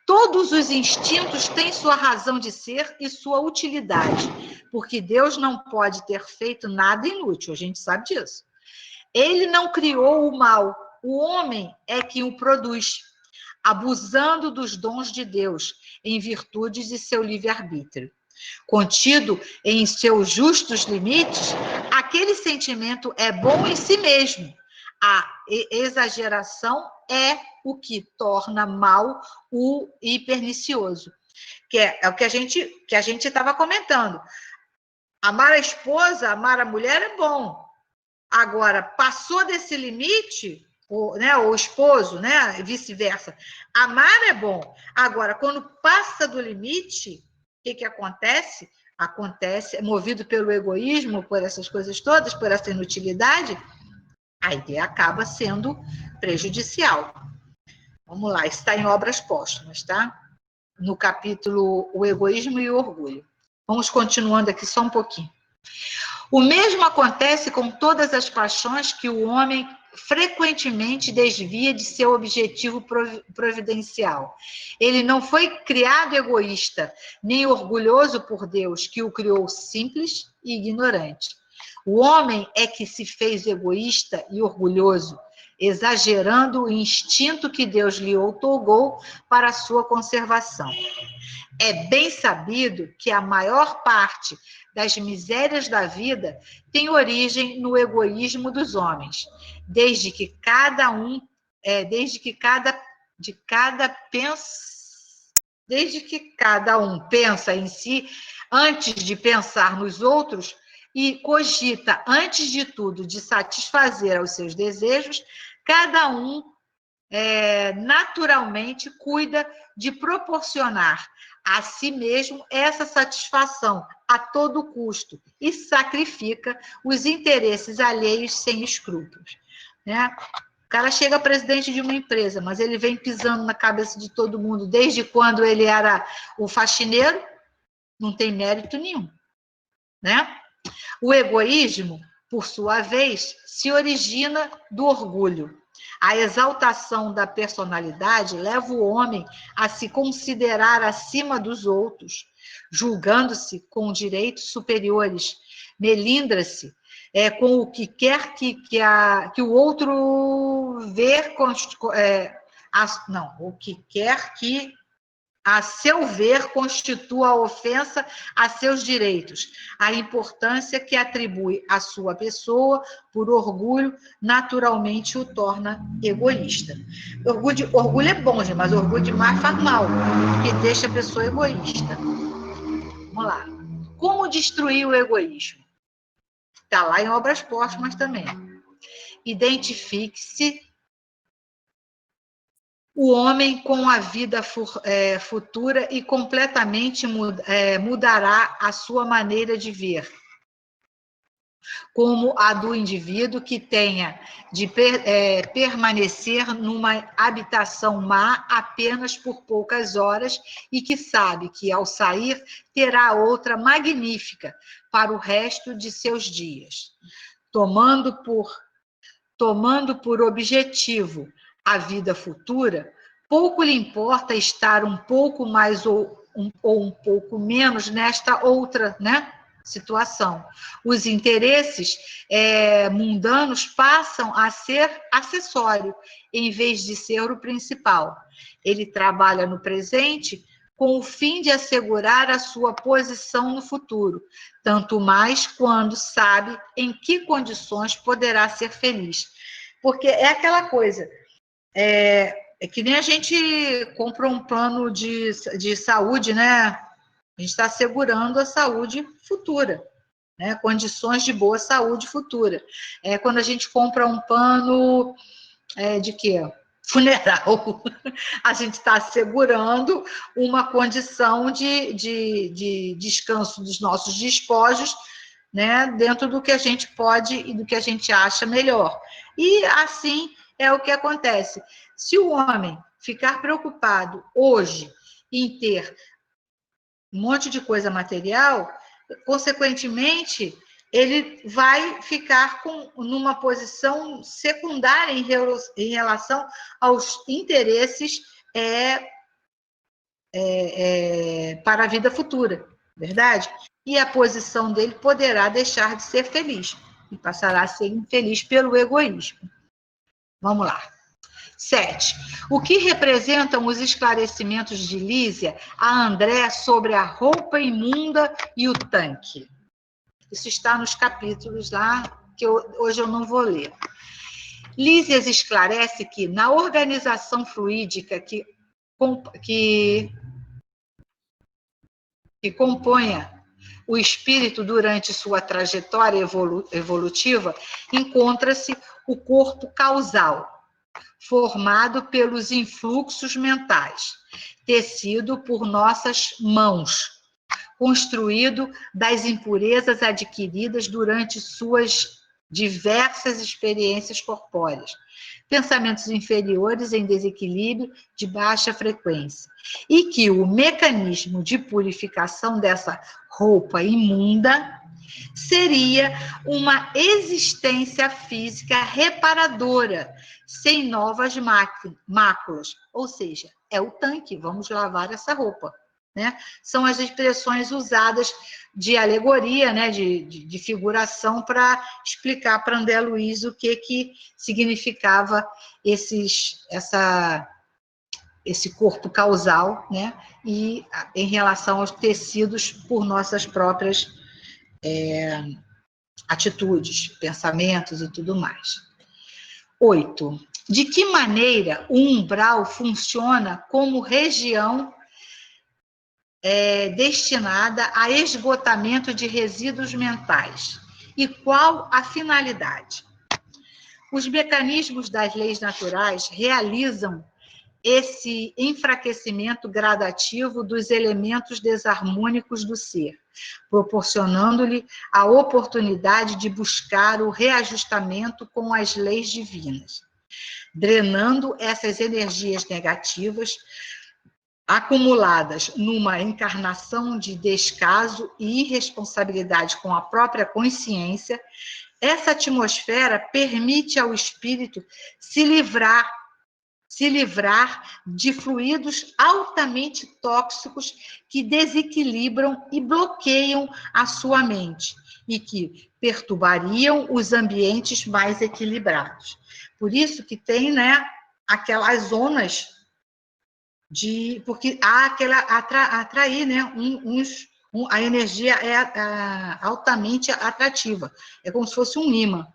Todos os instintos têm sua razão de ser e sua utilidade, porque Deus não pode ter feito nada inútil, a gente sabe disso. Ele não criou o mal, o homem é quem o produz, abusando dos dons de Deus, em virtude de seu livre-arbítrio. Contido em seus justos limites, aquele sentimento é bom em si mesmo. A exageração é o que torna mal e pernicioso, que é o que a gente estava comentando. Amar a esposa, amar a mulher é bom. Agora, passou desse limite, o esposo, né, vice-versa. Amar é bom. Agora, quando passa do limite, o que acontece? Acontece, movido pelo egoísmo, por essas coisas todas, por essa inutilidade, a ideia acaba sendo prejudicial. Vamos lá, está em Obras Póstumas, tá? No capítulo O Egoísmo e o Orgulho. Vamos continuando aqui só um pouquinho. O mesmo acontece com todas as paixões que o homem frequentemente desvia de seu objetivo providencial. Ele não foi criado egoísta, nem orgulhoso por Deus, que o criou simples e ignorante. O homem é que se fez egoísta e orgulhoso, exagerando o instinto que Deus lhe outorgou para a sua conservação. É bem sabido que a maior parte das misérias da vida tem origem no egoísmo dos homens, desde que cada um pensa em si antes de pensar nos outros e cogita, antes de tudo, de satisfazer aos seus desejos, cada um naturalmente cuida de proporcionar a si mesmo essa satisfação a todo custo e sacrifica os interesses alheios sem escrúpulos, né? O cara chega presidente de uma empresa, mas ele vem pisando na cabeça de todo mundo desde quando ele era o faxineiro, não tem mérito nenhum, né? O egoísmo, por sua vez, se origina do orgulho. A exaltação da personalidade leva o homem a se considerar acima dos outros, julgando-se com direitos superiores, melindra-se com o que quer que o outro ver, o que quer que a seu ver, constitua a ofensa a seus direitos, a importância que atribui à sua pessoa, por orgulho, naturalmente o torna egoísta. Orgulho é bom, gente, mas orgulho demais faz mal, porque deixa a pessoa egoísta. Vamos lá. Como destruir o egoísmo? Está lá em Obras Póstumas também. Identifique-se o homem com a vida futura e completamente mudará a sua maneira de ver, como a do indivíduo que tenha de permanecer numa habitação má apenas por poucas horas e que sabe que, ao sair, terá outra magnífica para o resto de seus dias, tomando por objetivo a vida futura, pouco lhe importa estar um pouco mais ou um pouco menos nesta outra, né, situação. Os interesses mundanos passam a ser acessório, em vez de ser o principal. Ele trabalha no presente com o fim de assegurar a sua posição no futuro, tanto mais quando sabe em que condições poderá ser feliz. Porque é aquela coisa, é que nem a gente compra um plano de saúde, né? A gente está assegurando a saúde futura, né? Condições de boa saúde futura. Quando a gente compra um plano de quê? Funeral, a gente está assegurando uma condição de descanso dos nossos despojos, né, dentro do que a gente pode e do que a gente acha melhor. E assim é o que acontece. Se o homem ficar preocupado hoje em ter um monte de coisa material, consequentemente, ele vai ficar numa posição secundária em relação aos interesses para a vida futura, verdade? E a posição dele poderá deixar de ser feliz e passará a ser infeliz pelo egoísmo. Vamos lá. 7. O que representam os esclarecimentos de Lísia a André sobre a roupa imunda e o tanque? Isso está nos capítulos lá, que hoje eu não vou ler. Lísias esclarece que, na organização fluídica que componha o espírito durante sua trajetória evolutiva, encontra-se o corpo causal, formado pelos influxos mentais, tecido por nossas mãos, construído das impurezas adquiridas durante suas diversas experiências corpóreas, pensamentos inferiores em desequilíbrio de baixa frequência, e que o mecanismo de purificação dessa roupa imunda seria uma existência física reparadora, sem novas máculas, ou seja, é o tanque, vamos lavar essa roupa. Né? São as expressões usadas de alegoria, né? de figuração, para explicar para André Luiz o que significava esse corpo causal, né? E em relação aos tecidos por nossas próprias atitudes, pensamentos e tudo mais. 8. De que maneira o umbral funciona como região destinada a esgotamento de resíduos mentais? E qual a finalidade? Os mecanismos das leis naturais realizam esse enfraquecimento gradativo dos elementos desarmônicos do ser, proporcionando-lhe a oportunidade de buscar o reajustamento com as leis divinas, drenando essas energias negativas acumuladas numa encarnação de descaso e irresponsabilidade com a própria consciência. Essa atmosfera permite ao espírito se livrar de fluidos altamente tóxicos que desequilibram e bloqueiam a sua mente e que perturbariam os ambientes mais equilibrados. Por isso que tem, né, aquelas zonas porque há aquela atrair, né, a energia altamente atrativa, é como se fosse um imã.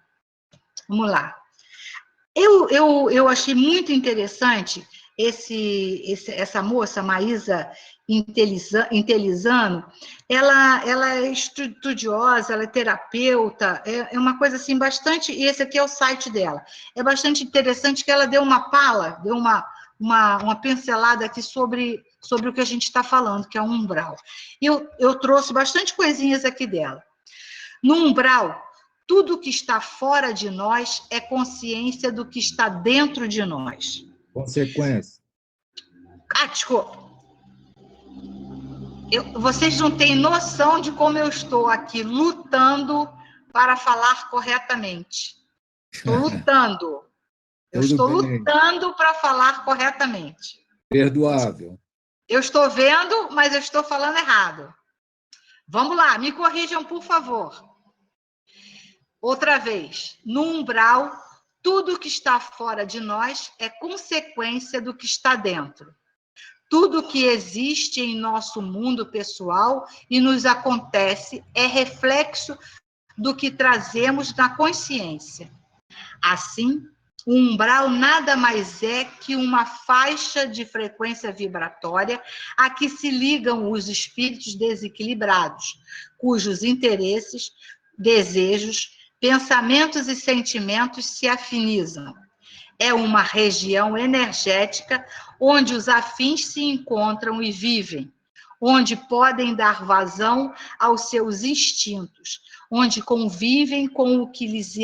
Vamos lá. Eu achei muito interessante essa moça, Maísa Intelizano. Ela é estudiosa, ela é terapeuta, é uma coisa assim bastante, e esse aqui é o site dela, é bastante interessante que ela deu uma uma pincelada aqui sobre o que a gente está falando, que é o umbral. Eu trouxe bastante coisinhas aqui dela. No umbral, tudo que está fora de nós é consciência do que está dentro de nós. Consequência. Desculpa. Vocês não têm noção de como eu estou aqui lutando para falar corretamente. Estou lutando. Eu estou lutando para falar corretamente. Perdoável. Eu estou vendo, mas eu estou falando errado. Vamos lá, me corrijam, por favor. Outra vez. No umbral, tudo que está fora de nós é consequência do que está dentro. Tudo que existe em nosso mundo pessoal e nos acontece é reflexo do que trazemos na consciência. Assim, o umbral nada mais é que uma faixa de frequência vibratória a que se ligam os espíritos desequilibrados, cujos interesses, desejos, pensamentos e sentimentos se afinizam. É uma região energética onde os afins se encontram e vivem, onde podem dar vazão aos seus instintos, onde convivem com o que lhes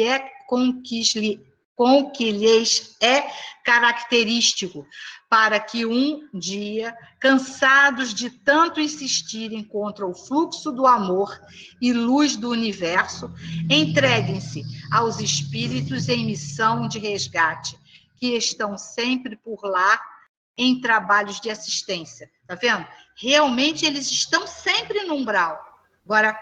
é característico, para que um dia, cansados de tanto insistirem contra o fluxo do amor e luz do universo, entreguem-se aos espíritos em missão de resgate, que estão sempre por lá em trabalhos de assistência. Tá vendo? Realmente eles estão sempre no umbral. Agora,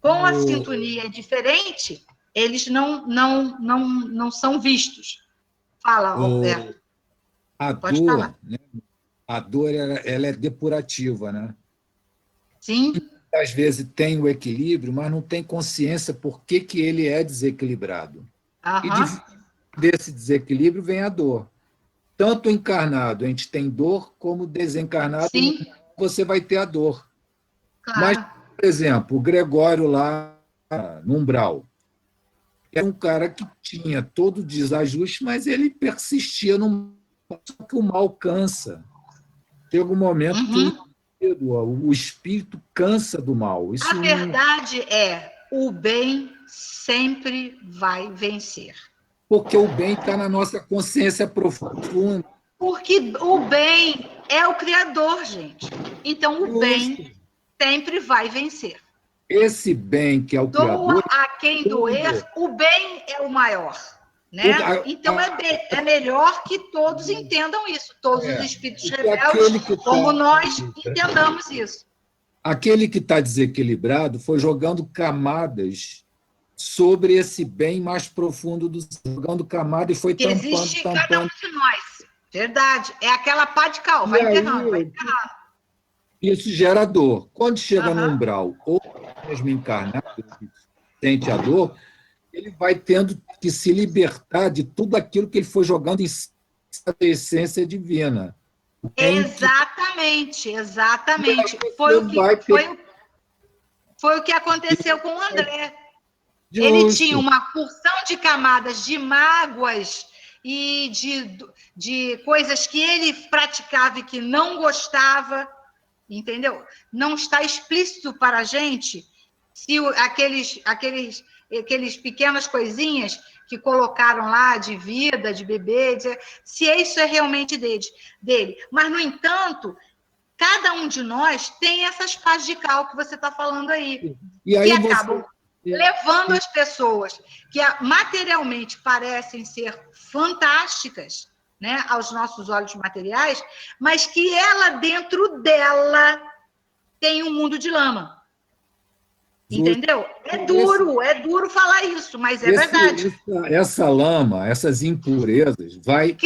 com a sintonia diferente, eles não são vistos. Fala, Roberto. Pode falar. Né? A dor ela é depurativa, né? Sim. Às vezes tem o equilíbrio, mas não tem consciência por que ele é desequilibrado. E desse desequilíbrio vem a dor. Tanto encarnado a gente tem dor, como desencarnado você vai ter a dor. Claro. Mas, por exemplo, o Gregório lá no umbral era um cara que tinha todo o desajuste, mas ele persistia no só que o mal cansa. Chega um momento que o espírito cansa do mal. A verdade é, o bem sempre vai vencer. Porque o bem está na nossa consciência profunda. Porque o bem é o Criador, gente. Então, o bem sempre vai vencer. Esse bem que é o Criador... Doa a quem doer, o bem é o maior. Né? Então, é melhor que todos entendam isso. Todos os espíritos rebeldes, como nós, entendamos isso. Aquele que está desequilibrado foi jogando camadas sobre esse bem mais profundo do jogando camada e foi tampando. Existe cada um de nós. Verdade. É aquela pá de cal, vai enterrando, vai enterrando. Isso gera dor. Quando chega no umbral, ou mesmo encarnado, que sente a dor, ele vai tendo que se libertar de tudo aquilo que ele foi jogando em da essência divina. Exatamente. Foi o que aconteceu com o André. Ele tinha uma porção de camadas de mágoas e de coisas que ele praticava e que não gostava, entendeu? Não está explícito para a gente se aqueles pequenas coisinhas que colocaram lá de vida, de bebê, se isso é realmente dele. Mas, no entanto, cada um de nós tem essas pás de cal que você está falando aí, que acabam levando as pessoas que materialmente parecem ser fantásticas, né, aos nossos olhos materiais, mas que ela, dentro dela, tem um mundo de lama. Entendeu? É duro falar isso, mas é verdade. Essa lama, essas impurezas, vai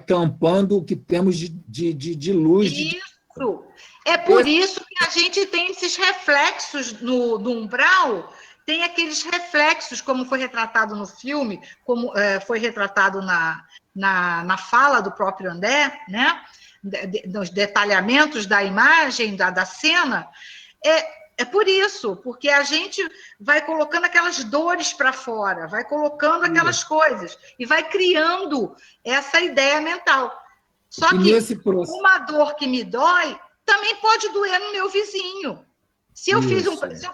tampando o que temos de luz. Isso. É por isso que a gente tem esses reflexos no umbral, tem aqueles reflexos, como foi retratado no filme, como foi retratado na fala do próprio André, né? Nos detalhamentos da imagem, da cena. É por isso, porque a gente vai colocando aquelas dores para fora, vai colocando aquelas coisas e vai criando essa ideia mental. Só que uma dor que me dói também pode doer no meu vizinho. Se eu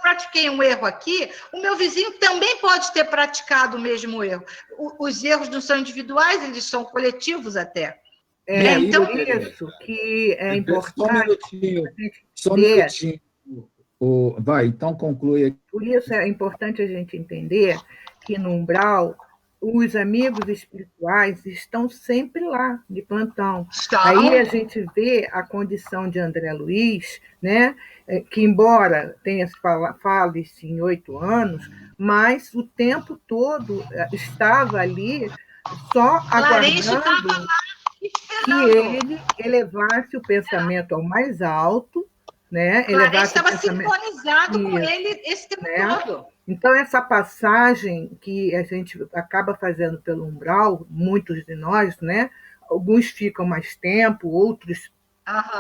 pratiquei um erro aqui, o meu vizinho também pode ter praticado o mesmo erro. Os erros não são individuais, eles são coletivos até. Então, por isso que é importante... Só um minutinho. Vai, então conclui. Por isso é importante a gente entender que no umbral os amigos espirituais estão sempre lá, de plantão. Aí a gente vê a condição de André Luiz, né, que embora tenha fale-se em 8 anos, mas o tempo todo estava ali só aguardando que ele elevasse o pensamento ao mais alto, né? Clarice estava sintonizado com ele esse tempo todo. Então, essa passagem que a gente acaba fazendo pelo umbral, muitos de nós, né? Alguns ficam mais tempo, outros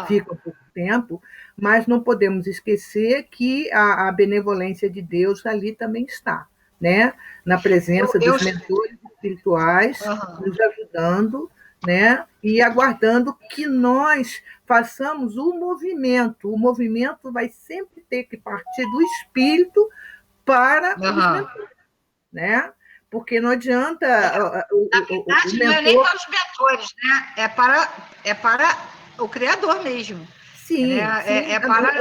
ficam pouco tempo, mas não podemos esquecer que a benevolência de Deus ali também está, né? Na presença dos mentores espirituais, nos ajudando, né? E aguardando que nós façamos o movimento. O movimento vai sempre ter que partir do espírito para os mentores, né? Porque não adianta... Na verdade, não é nem para os mentores, né? É para o Criador mesmo. Sim, é para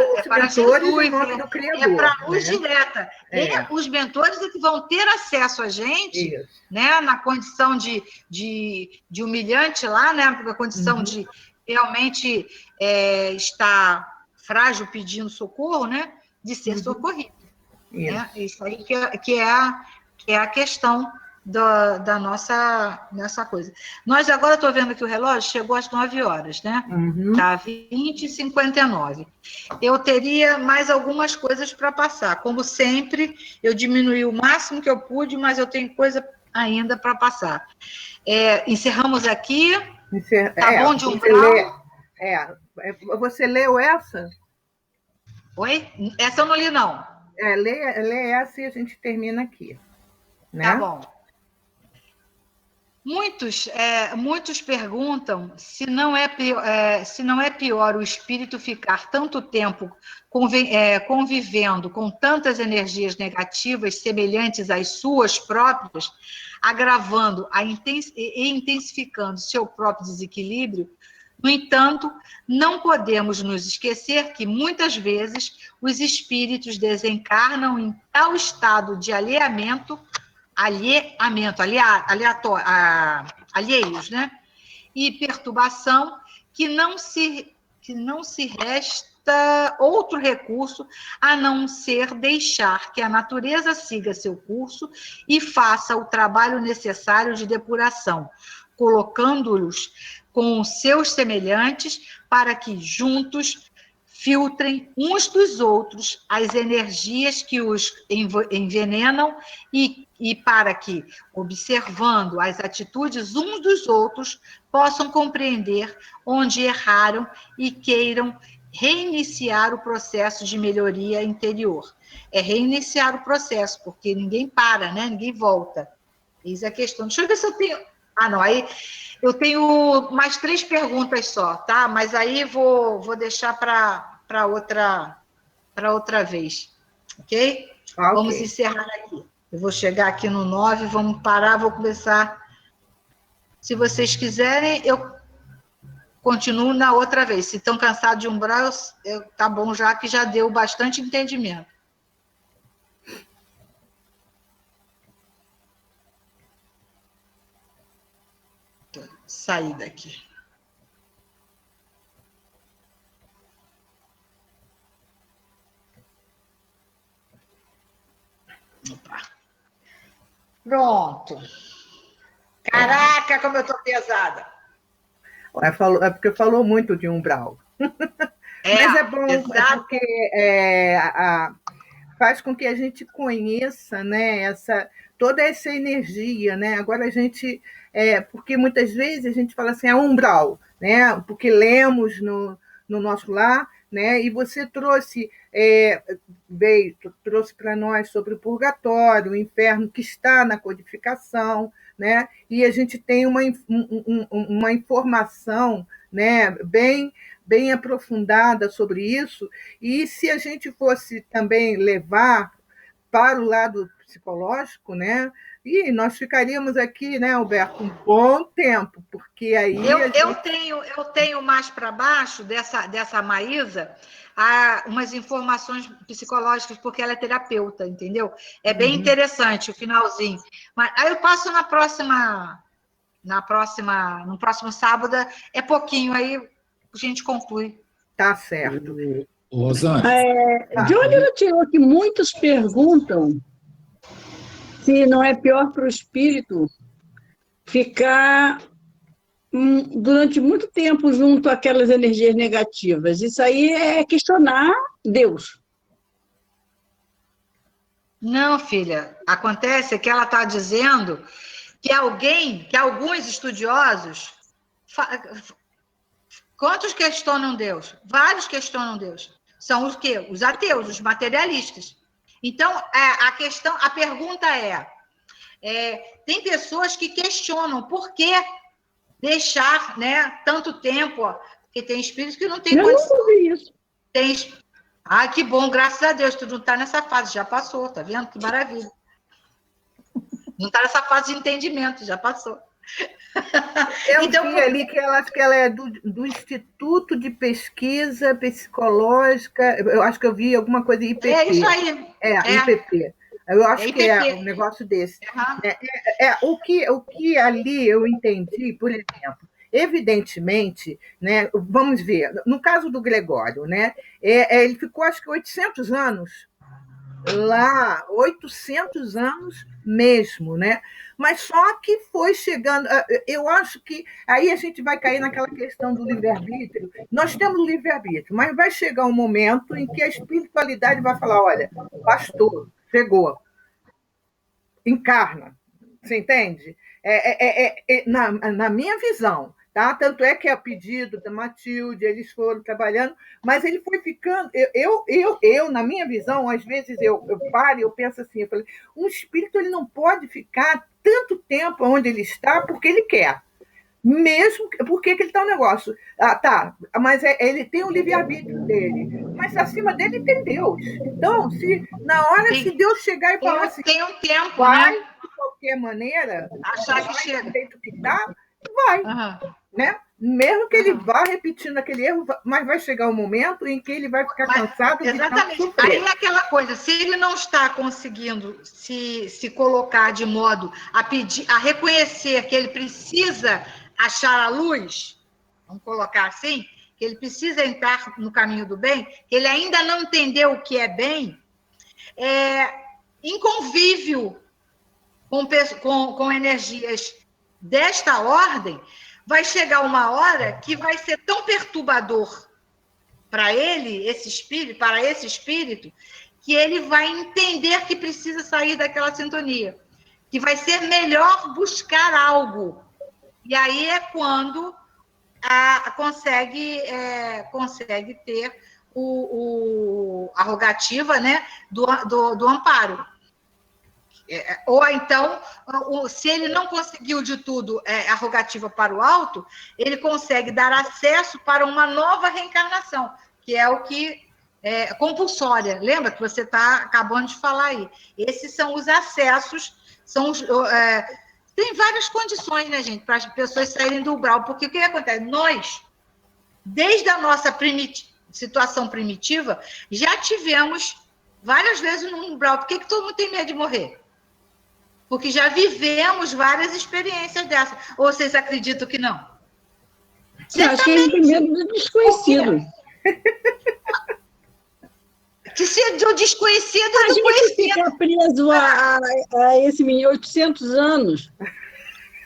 Jesus, é para a luz direta. Os mentores é que vão ter acesso a gente, né, na condição de humilhante lá, né, na condição de realmente estar frágil pedindo socorro, né, de ser socorrido. Né? Isso aí que é a questão da nossa coisa. Nós agora, estou vendo que o relógio chegou às 9 horas, né? Tá 20h59. Eu teria mais algumas coisas para passar. Como sempre, eu diminui o máximo que eu pude, mas eu tenho coisa ainda para passar. Encerramos aqui. Tá bom de umbral? Você leu essa? Oi? Essa eu não li, não. Lê essa e a gente termina aqui. Né? Tá bom. Muitos perguntam se não é pior o espírito ficar tanto tempo convivendo com tantas energias negativas semelhantes às suas próprias, agravando e intensificando seu próprio desequilíbrio. No entanto, não podemos nos esquecer que, muitas vezes, os espíritos desencarnam em tal estado de alheios, né? E perturbação que não se resta outro recurso a não ser deixar que a natureza siga seu curso e faça o trabalho necessário de depuração, colocando-os com os seus semelhantes para que juntos filtrem uns dos outros as energias que os envenenam e para que, observando as atitudes uns dos outros, possam compreender onde erraram e queiram reiniciar o processo de melhoria interior. É reiniciar o processo, porque ninguém para, né? Ninguém volta. Eis a questão. Deixa eu ver se eu tenho... não, aí eu tenho mais 3 perguntas só, tá? Mas aí vou deixar para outra vez, ok? Vamos encerrar aqui. Eu vou chegar aqui no 9, vamos parar, vou começar. Se vocês quiserem, eu continuo na outra vez. Se estão cansados de umbral, tá bom já, que já deu bastante entendimento. Sair daqui. Opa. Pronto. Caraca, como eu estou pesada. É porque falou muito de umbral. Mas é bom, porque faz com que a gente conheça, né, toda essa energia, né? Agora a gente... porque muitas vezes a gente fala assim, umbral, né? Porque lemos no nosso lar, né? E você trouxe para nós sobre o purgatório, o inferno que está na codificação, né? E a gente tem uma informação, né, bem aprofundada sobre isso, e se a gente fosse também levar para o lado psicológico, né? E nós ficaríamos aqui, né, Alberto, um bom tempo, porque aí eu tenho mais para baixo dessa Maísa umas informações psicológicas, porque ela é terapeuta, entendeu? É bem interessante o finalzinho. Mas aí eu passo no próximo sábado, é pouquinho, aí a gente conclui. Tá certo. Rosane. De onde ela tirou que muitos perguntam se não é pior para o espírito ficar durante muito tempo junto àquelas energias negativas? Isso aí é questionar Deus. Não, filha, acontece que ela está dizendo que alguns estudiosos, quantos questionam Deus? Vários questionam Deus. São os quê? Os ateus, os materialistas. Então, a pergunta tem pessoas que questionam por que deixar, né, tanto tempo, porque tem espíritos que não têm condição. Eu não ouvi isso. Que bom, graças a Deus, tu não está nessa fase, já passou, tá vendo? Que maravilha. Não está nessa fase de entendimento, já passou. Eu vi ali que ela é do Instituto de Pesquisa Psicológica, eu acho que eu vi alguma coisa IPP. É isso aí. IPP. Eu acho que é um negócio desse. Uhum. O que ali eu entendi, por exemplo, evidentemente, né, vamos ver, no caso do Gregório, né, ele ficou acho que 800 anos lá, 800 anos mesmo, né? Mas só que foi chegando, eu acho que aí a gente vai cair naquela questão do livre-arbítrio. Nós temos livre-arbítrio, mas vai chegar um momento em que a espiritualidade vai falar, olha, pastor, chegou, encarna, você entende? Na minha visão, tá? Tanto é que é pedido da Matilde, eles foram trabalhando, mas ele foi ficando. Eu na minha visão, às vezes eu paro e eu penso assim, eu falei, um espírito ele não pode ficar tanto tempo onde ele está porque ele quer. Mesmo porque ele está um negócio. Tá, mas ele tem o livre-arbítrio dele. Mas acima dele tem Deus. Então, se Deus chegar e falar assim, tem um tempo, vai, né? de qualquer maneira, achar que chega. Do jeito que tá, vai. Uhum. Né? Mesmo que ele vá repetindo aquele erro, mas vai chegar um momento em que ele vai ficar cansado de tanto sofrer. Aí é aquela coisa, se ele não está conseguindo se colocar de modo a reconhecer que ele precisa achar a luz, vamos colocar assim, que ele precisa entrar no caminho do bem, que ele ainda não entendeu o que é bem, em convívio com energias desta ordem, vai chegar uma hora que vai ser tão perturbador para esse espírito, que ele vai entender que precisa sair daquela sintonia, que vai ser melhor buscar algo. E aí é quando consegue ter a rogativa, né, do amparo. Ou então, se ele não conseguiu de tudo a rogativa para o alto, ele consegue dar acesso para uma nova reencarnação, que é o que compulsória. Lembra que você está acabando de falar aí? Esses são os acessos, tem várias condições, né, gente, para as pessoas saírem do umbral, porque o que acontece? Nós, desde a nossa situação primitiva, já tivemos várias vezes no umbral. Por que todo mundo tem medo de morrer? Porque Já várias experiências dessas. Ou vocês acreditam que não? Eu acho que a gente tem medo do desconhecido. Que se o desconhecido a gente conhecido. Fica preso a esse menino 800 anos.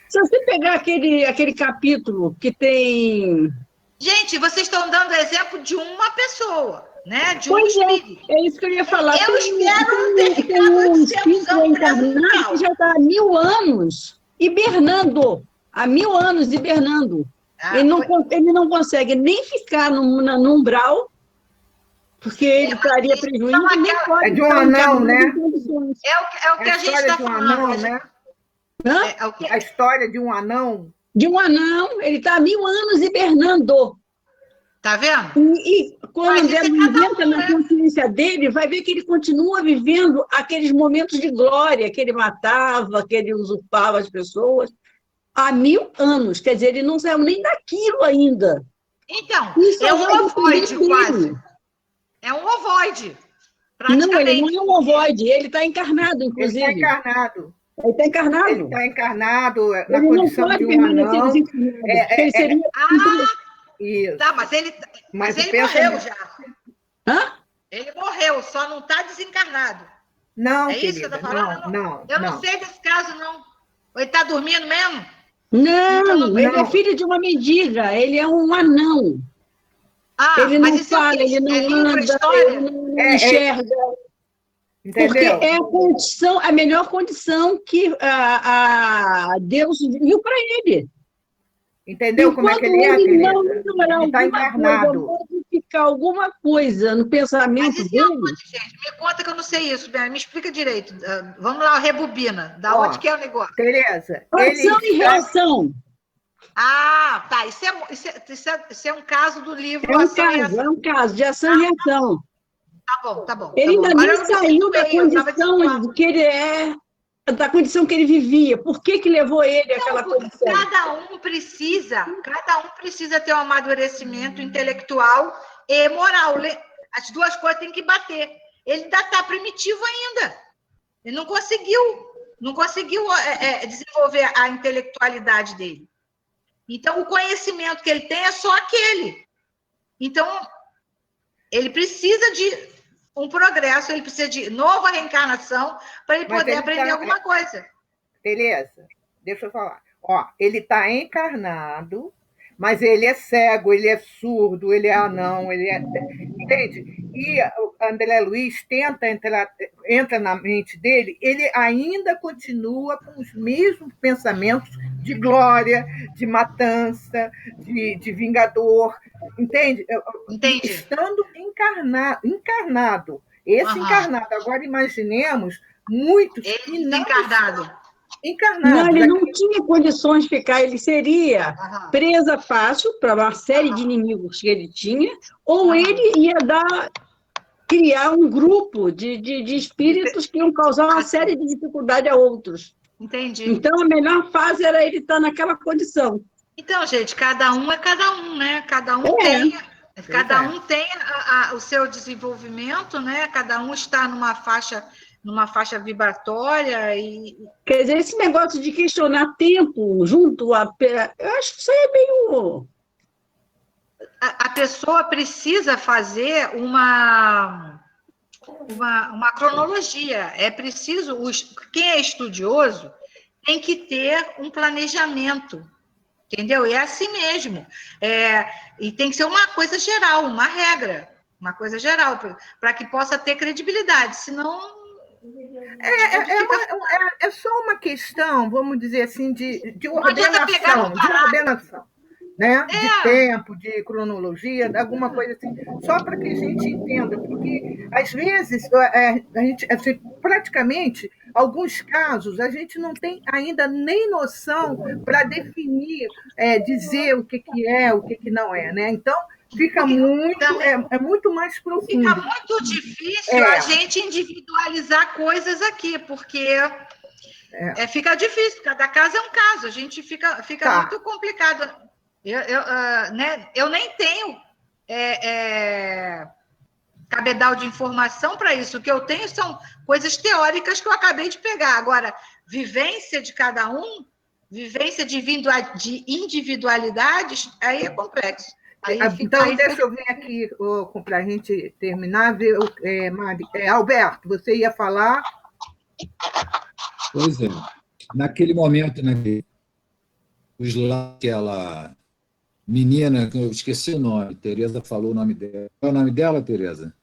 Se você pegar aquele capítulo que tem... Gente, vocês estão dando exemplo de uma pessoa, né? De um espírito. É isso que eu ia falar. Eu espero não ter ficado 800 anos que já está há 1000 anos hibernando. Há 1000 anos hibernando. Ele não consegue nem ficar no umbral Porque ele estaria prejuízo e nem pode. É de um anão, né? É o que a gente está falando. Anão, né? A história de um anão. De um anão, ele está há 1000 anos hibernando. Tá vendo? E quando ele inventa na consciência dele, vai ver que ele continua vivendo aqueles momentos de glória, que ele matava, que ele usurpava as pessoas, há 1000 anos. Quer dizer, ele não saiu nem daquilo ainda. Então, é um ovoide quase. É um ovoide. Não, ele não é um ovoide, ele está encarnado, inclusive. Ele está encarnado. Ele está encarnado. Ele está encarnado na condição de um anão. Ele seria... Isso. Tá, mas ele morreu já. Hã? Ele morreu, só não está desencarnado. Não, é isso querida, que eu estou falando? Não. Eu não sei desse caso, não. Ou ele está dormindo mesmo? Não, ele é filho de uma mendiga, ele é um anão. Ele não fala, ele não anda, ele não enxerga. Entendeu? Porque é a melhor condição que Deus viu para ele. Entendeu como é que ele é, querida? Ele está encarnado. Modificar alguma coisa no pensamento dele. Gente, me conta que eu não sei isso, me explica direito. Vamos lá, rebobina. Da onde que é o negócio? Tereza. Ação e reação. Ah, tá. Isso é um caso do livro. É um caso de ação e reação. Tá bom. Ele ainda nem saiu da condição de que ele é, da condição que ele vivia. Por que levou ele àquela condição? Cada um precisa ter um amadurecimento intelectual e moral. As duas coisas têm que bater. Ele ainda está primitivo ainda. Ele não conseguiu desenvolver a intelectualidade dele. Então, o conhecimento que ele tem é só aquele. Então, ele precisa de um progresso, ele precisa de nova reencarnação para ele poder aprender alguma coisa. Beleza, deixa eu falar. Ele está encarnado, mas ele é cego, ele é surdo, ele é anão, ele é... Entende? E o André Luiz entra na mente dele, ele ainda continua com os mesmos pensamentos de glória, de matança, de vingador, entende? Entendi. Estando encarnado. Esse encarnado. Agora imaginemos muitos que não encarnado. Não, ele não tinha condições de ficar, ele seria presa fácil para uma série de inimigos que ele tinha, ou ele ia criar um grupo de espíritos que iam causar uma série de dificuldade a outros. Entendi. Então, a melhor fase era ele estar naquela condição. Então, gente, cada um é cada um, né? Cada um tem o seu desenvolvimento, né? Cada um está numa faixa vibratória e... Quer dizer, esse negócio de questionar tempo junto a... Eu acho que isso aí é meio... A pessoa precisa fazer uma cronologia. É preciso... Quem é estudioso tem que ter um planejamento, entendeu? E é assim mesmo. E tem que ser uma coisa geral, uma regra, uma coisa geral, para que possa ter credibilidade, senão... É só uma questão, vamos dizer assim, de ordenação, né? De tempo, de cronologia, alguma coisa assim, só para que a gente entenda, porque às vezes a gente, assim, praticamente, alguns casos, a gente não tem ainda nem noção para definir, dizer o que é, o que não é, né? Então, fica muito, muito mais profundo. Fica muito difícil a gente individualizar coisas aqui, porque fica difícil, cada caso é um caso, a gente fica muito complicado. Eu nem tenho cabedal de informação para isso. O que eu tenho são coisas teóricas que eu acabei de pegar. Agora, vivência de cada um, vivência de individualidades, aí é complexo. Então, deixa eu ver aqui, para a gente terminar, ver, Alberto, você ia falar? Pois é. Naquele momento, aquela menina, eu esqueci o nome, Tereza falou o nome dela. Qual é o nome dela, Tereza?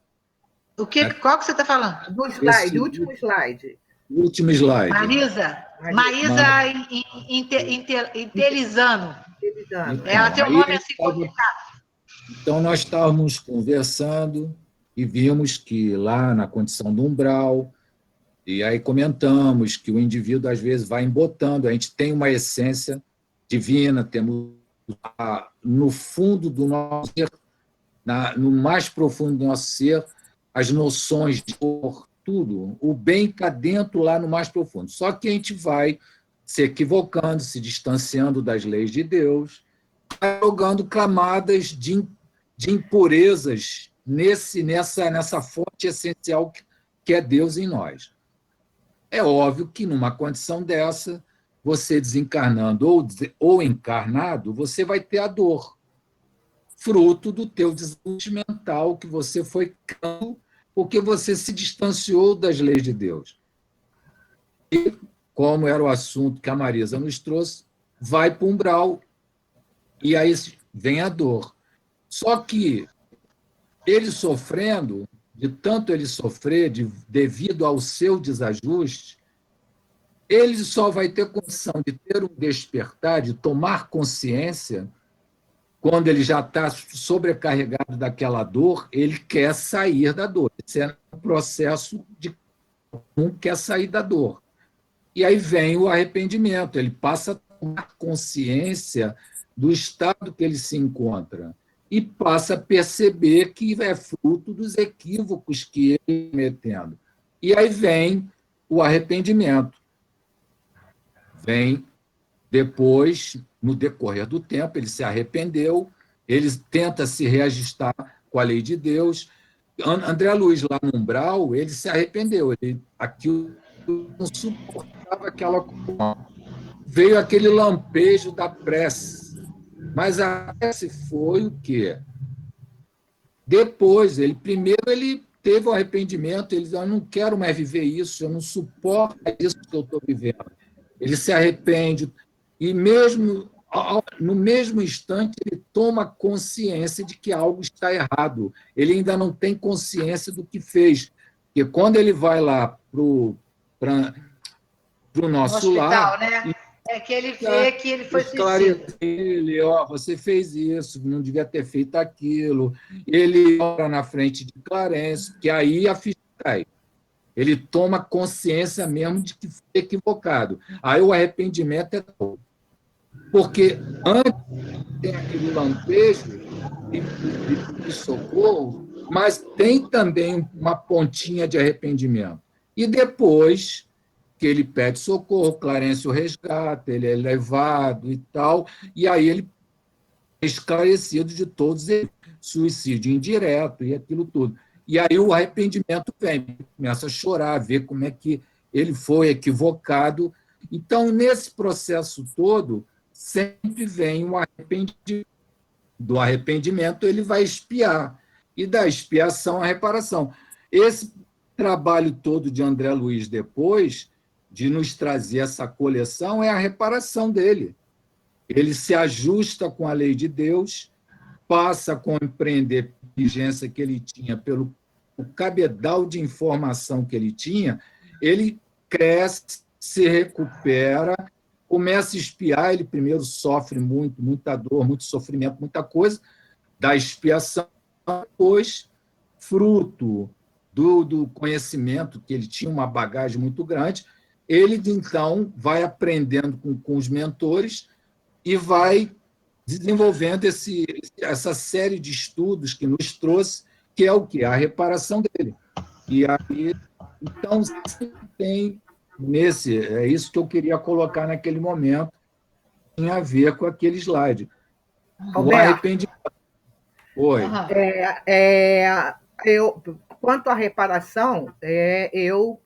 Qual que você está falando? Do slide, último slide. O último slide. Maísa Intelizano. Ela tem um nome assim complicado. Então, nós estávamos conversando e vimos que lá na condição do umbral, e aí comentamos que o indivíduo, às vezes, vai embotando, a gente tem uma essência divina, temos no fundo do nosso ser, no mais profundo do nosso ser, as noções de cor, tudo, o bem está dentro lá no mais profundo. Só que a gente vai se equivocando, se distanciando das leis de Deus, jogando camadas de impurezas nessa fonte essencial que é Deus em nós. É óbvio que, numa condição dessa, você desencarnando ou encarnado, você vai ter a dor, fruto do teu desajuste mental que você foi criando porque você se distanciou das leis de Deus. E, como era o assunto que a Marisa nos trouxe, vai para o umbral, e aí vem a dor. Só que ele sofrendo, de tanto ele sofrer, devido ao seu desajuste, ele só vai ter condição de ter um despertar, de tomar consciência, quando ele já está sobrecarregado daquela dor, ele quer sair da dor. Esse é um processo de um quer sair da dor. E aí vem o arrependimento, ele passa a tomar consciência do estado que ele se encontra e passa a perceber que é fruto dos equívocos que ele está cometendo. E aí vem o arrependimento. Vem depois, no decorrer do tempo, ele se arrependeu, ele tenta se reajustar com a lei de Deus. André Luiz, lá no umbral, ele se arrependeu, aquilo não suportava aquela coisa. Veio aquele lampejo da prece, mas a prece foi o quê? Depois, primeiro ele teve o arrependimento, ele disse, eu não quero mais viver isso, eu não suporto isso que eu estou vivendo. Ele se arrepende, e mesmo no mesmo instante ele toma consciência de que algo está errado. Ele ainda não tem consciência do que fez. Porque quando ele vai lá para o nosso hospital, lar... né? É que ele vê que ele foi suicida. Ele, você fez isso, não devia ter feito aquilo. Ele ora na frente de Clarence, que aí a ficha cai. Ele toma consciência mesmo de que foi equivocado. Aí o arrependimento é todo. Porque antes tem aquele lampejo de socorro, mas tem também uma pontinha de arrependimento. E depois que ele pede socorro, Clarence o resgata, ele é levado e tal, e aí ele é esclarecido de todos eles, suicídio indireto e aquilo tudo. E aí o arrependimento vem, começa a chorar, ver como é que ele foi equivocado. Então, nesse processo todo, sempre vem um arrependimento. Do arrependimento, ele vai expiar, e da expiação, a reparação. Esse trabalho todo de André Luiz, depois de nos trazer essa coleção, é a reparação dele. Ele se ajusta com a lei de Deus, passa a compreender a inteligência que ele tinha pelo cabedal de informação que ele tinha, ele cresce, se recupera, começa a expiar, ele primeiro sofre muita dor, muito sofrimento, muita coisa, da expiação, depois, fruto do conhecimento, que ele tinha uma bagagem muito grande, ele, então, vai aprendendo com os mentores e vai desenvolvendo essa série de estudos que nos trouxe, que é o quê? A reparação dele. E aí, então, tem é isso que eu queria colocar naquele momento, tinha a ver com aquele slide. Roberto, o arrependimento. Oi. Quanto à reparação, eu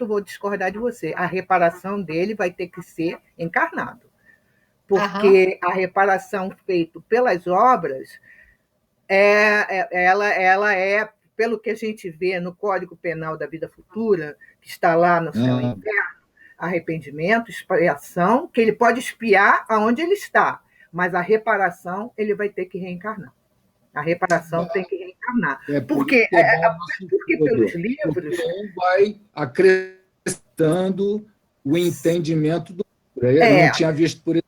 vou discordar de você. A reparação dele vai ter que ser encarnado. Porque a reparação feita pelas obras, ela é, pelo que a gente vê no Código Penal da Vida Futura, que está lá no Céu e Inferno, arrependimento, expiação, que ele pode expiar aonde ele está, mas a reparação ele vai ter que reencarnar. A reparação tem que reencarnar. Porque pelos livros... Um vai acrescentando o entendimento do outro. Eu não tinha visto por isso.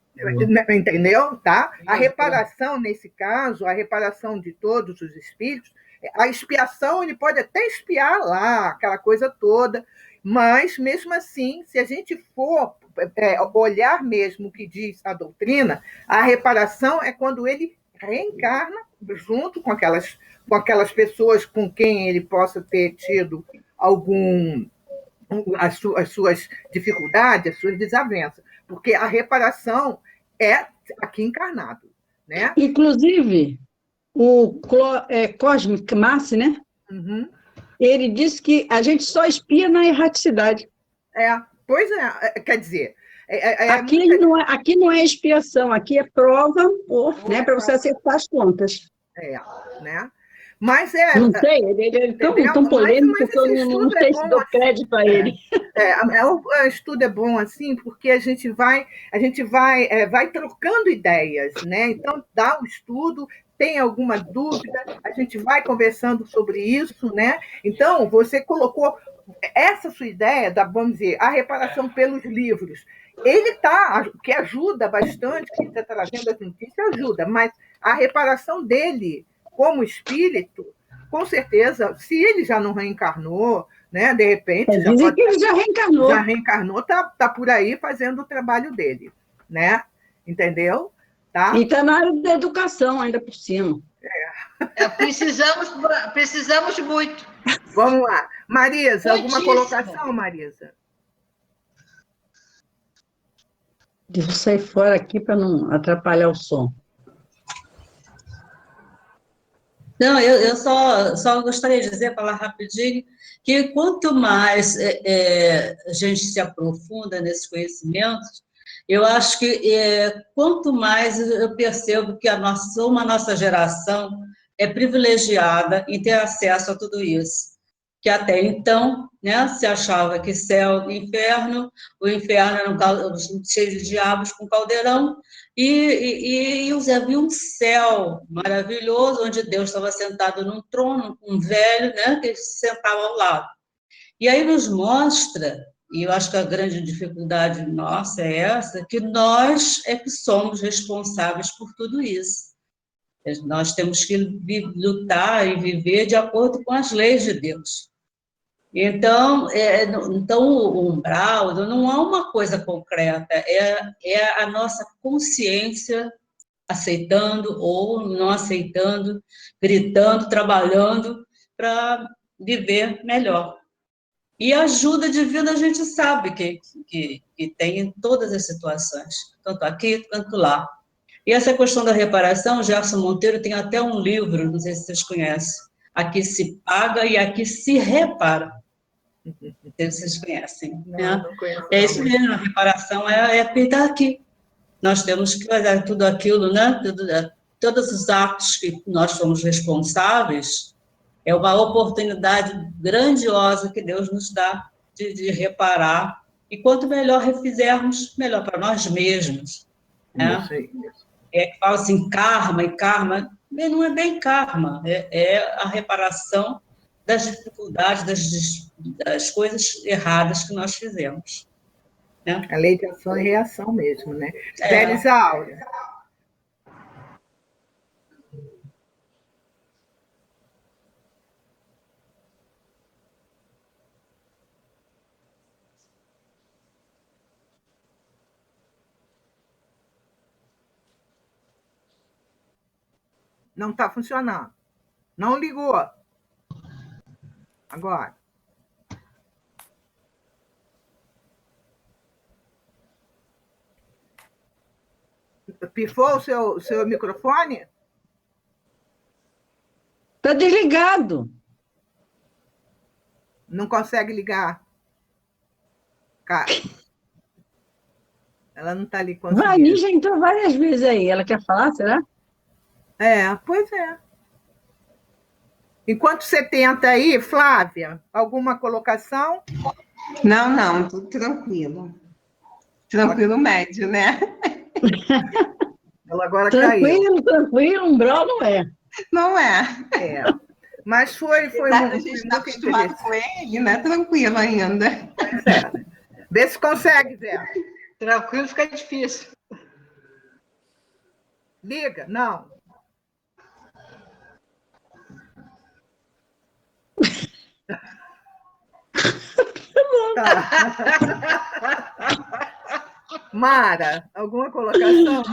Entendeu? Tá? A reparação, nesse caso, a reparação de todos os espíritos, A expiação, ele pode até expiar lá, aquela coisa toda, mas, mesmo assim, se a gente for olhar mesmo o que diz a doutrina, a reparação é quando ele reencarna junto com aquelas pessoas com quem ele possa ter tido as suas dificuldades, as suas desavenças, porque a reparação é aqui encarnado, né? Inclusive, o Cosmic Mass, né? Uhum. Ele disse que a gente só espia na erraticidade. Pois é, quer dizer... aqui não é expiação, aqui é prova, né, para você acertar as contas. Né? Mas não sei, ele é tão polêmico que eu não sei se dou crédito a ele. O estudo é bom assim, porque a gente vai trocando ideias, né? Então, dá o estudo, tem alguma dúvida, a gente vai conversando sobre isso, né? Então, você colocou essa sua ideia vamos dizer, a reparação pelos livros. Que ajuda bastante, que está trazendo as notícias, ajuda, mas a reparação dele como espírito, com certeza, se ele já não reencarnou, né, de repente... Dizem que ele já reencarnou. Já reencarnou, tá por aí fazendo o trabalho dele, né? Entendeu? Tá? E está na área da educação, ainda por cima. Precisamos muito. Vamos lá. Marisa, alguma colocação, Marisa? Deixa eu sair fora aqui para não atrapalhar o som. Não, eu só gostaria de dizer, falar rapidinho, que quanto mais a gente se aprofunda nesses conhecimentos, eu acho que quanto mais eu percebo que a nossa geração é privilegiada em ter acesso a tudo isso. Que até então, né, se achava que céu e inferno, o inferno era cheio de diabos com caldeirão, e havia um céu maravilhoso, onde Deus estava sentado num trono, um velho, né, que se sentava ao lado. E aí nos mostra, e eu acho que a grande dificuldade nossa é essa, que nós é que somos responsáveis por tudo isso. Nós temos que lutar e viver de acordo com as leis de Deus. Então, o umbral não é uma coisa concreta, é a nossa consciência aceitando ou não aceitando, gritando, trabalhando para viver melhor. E a ajuda divina a gente sabe que tem em todas as situações, tanto aqui quanto lá. E essa questão da reparação, Gerson Monteiro tem até um livro, não sei se vocês conhecem, Aqui se paga e aqui se repara. Não sei se vocês conhecem. Não conheço. É isso mesmo, a reparação é cuidar aqui. Nós temos que fazer tudo aquilo, né? Todos os atos que nós somos responsáveis, é uma oportunidade grandiosa que Deus nos dá de reparar. E quanto melhor refizermos, melhor para nós mesmos. Né? Isso. Que fala assim, karma, não é bem karma, é a reparação das dificuldades, das coisas erradas que nós fizemos. Né? A lei de ação e reação mesmo, né? Zé Isaura. Não está funcionando. Não ligou. Agora. Pifou o seu microfone? Está desligado. Não consegue ligar. Cara. Ela não está ali conseguindo. Vani já entrou várias vezes aí. Ela quer falar, será? Pois é. Enquanto você tenta aí, Flávia, alguma colocação? Não, tudo tranquilo. Tranquilo médio, né? Ela agora caiu. Tranquilo, umbral não é. Não é. Mas foi a gente está acostumado com ele, né? Tranquilo ainda. Vê se consegue, Zé. Tranquilo fica difícil. Liga? Não. Tá. Mara, alguma colocação?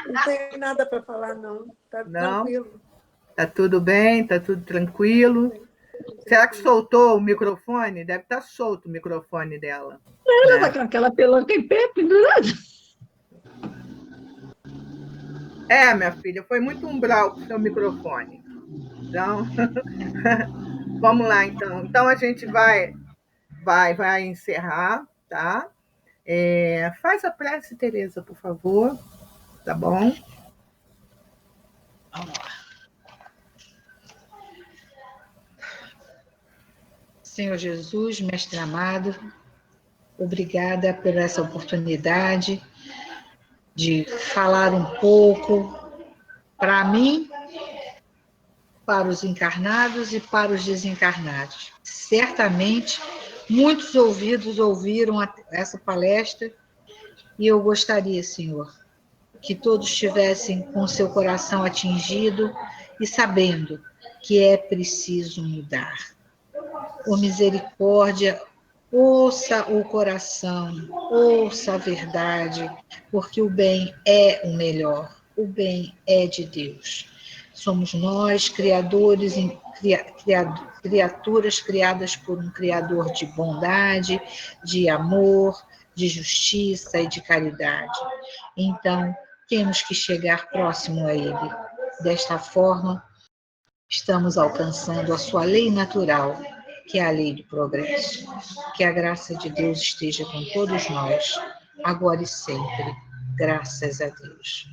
Não tenho nada para falar, não. Está tranquilo. Está tudo bem, está tudo tranquilo. Será que soltou o microfone? Deve estar solto o microfone dela. Ela está com aquela pelanca em pé, pendurada. Minha filha, foi muito umbral com o seu microfone. Então, vamos lá, então. Então, a gente vai encerrar, tá? Faz a prece, Tereza, por favor. Tá bom? Vamos lá. Senhor Jesus, Mestre amado, obrigada por essa oportunidade de falar um pouco para mim, para os encarnados e para os desencarnados. Certamente, muitos ouvidos ouviram essa palestra e eu gostaria, Senhor, que todos estivessem com seu coração atingido e sabendo que é preciso mudar. Ó misericórdia, ouça o coração, ouça a verdade, porque o bem é o melhor, o bem é de Deus. Somos nós, criaturas criadas por um Criador de bondade, de amor, de justiça e de caridade. Então, temos que chegar próximo a Ele. Desta forma, estamos alcançando a sua lei natural, que é a lei do progresso. Que a graça de Deus esteja com todos nós, agora e sempre. Graças a Deus.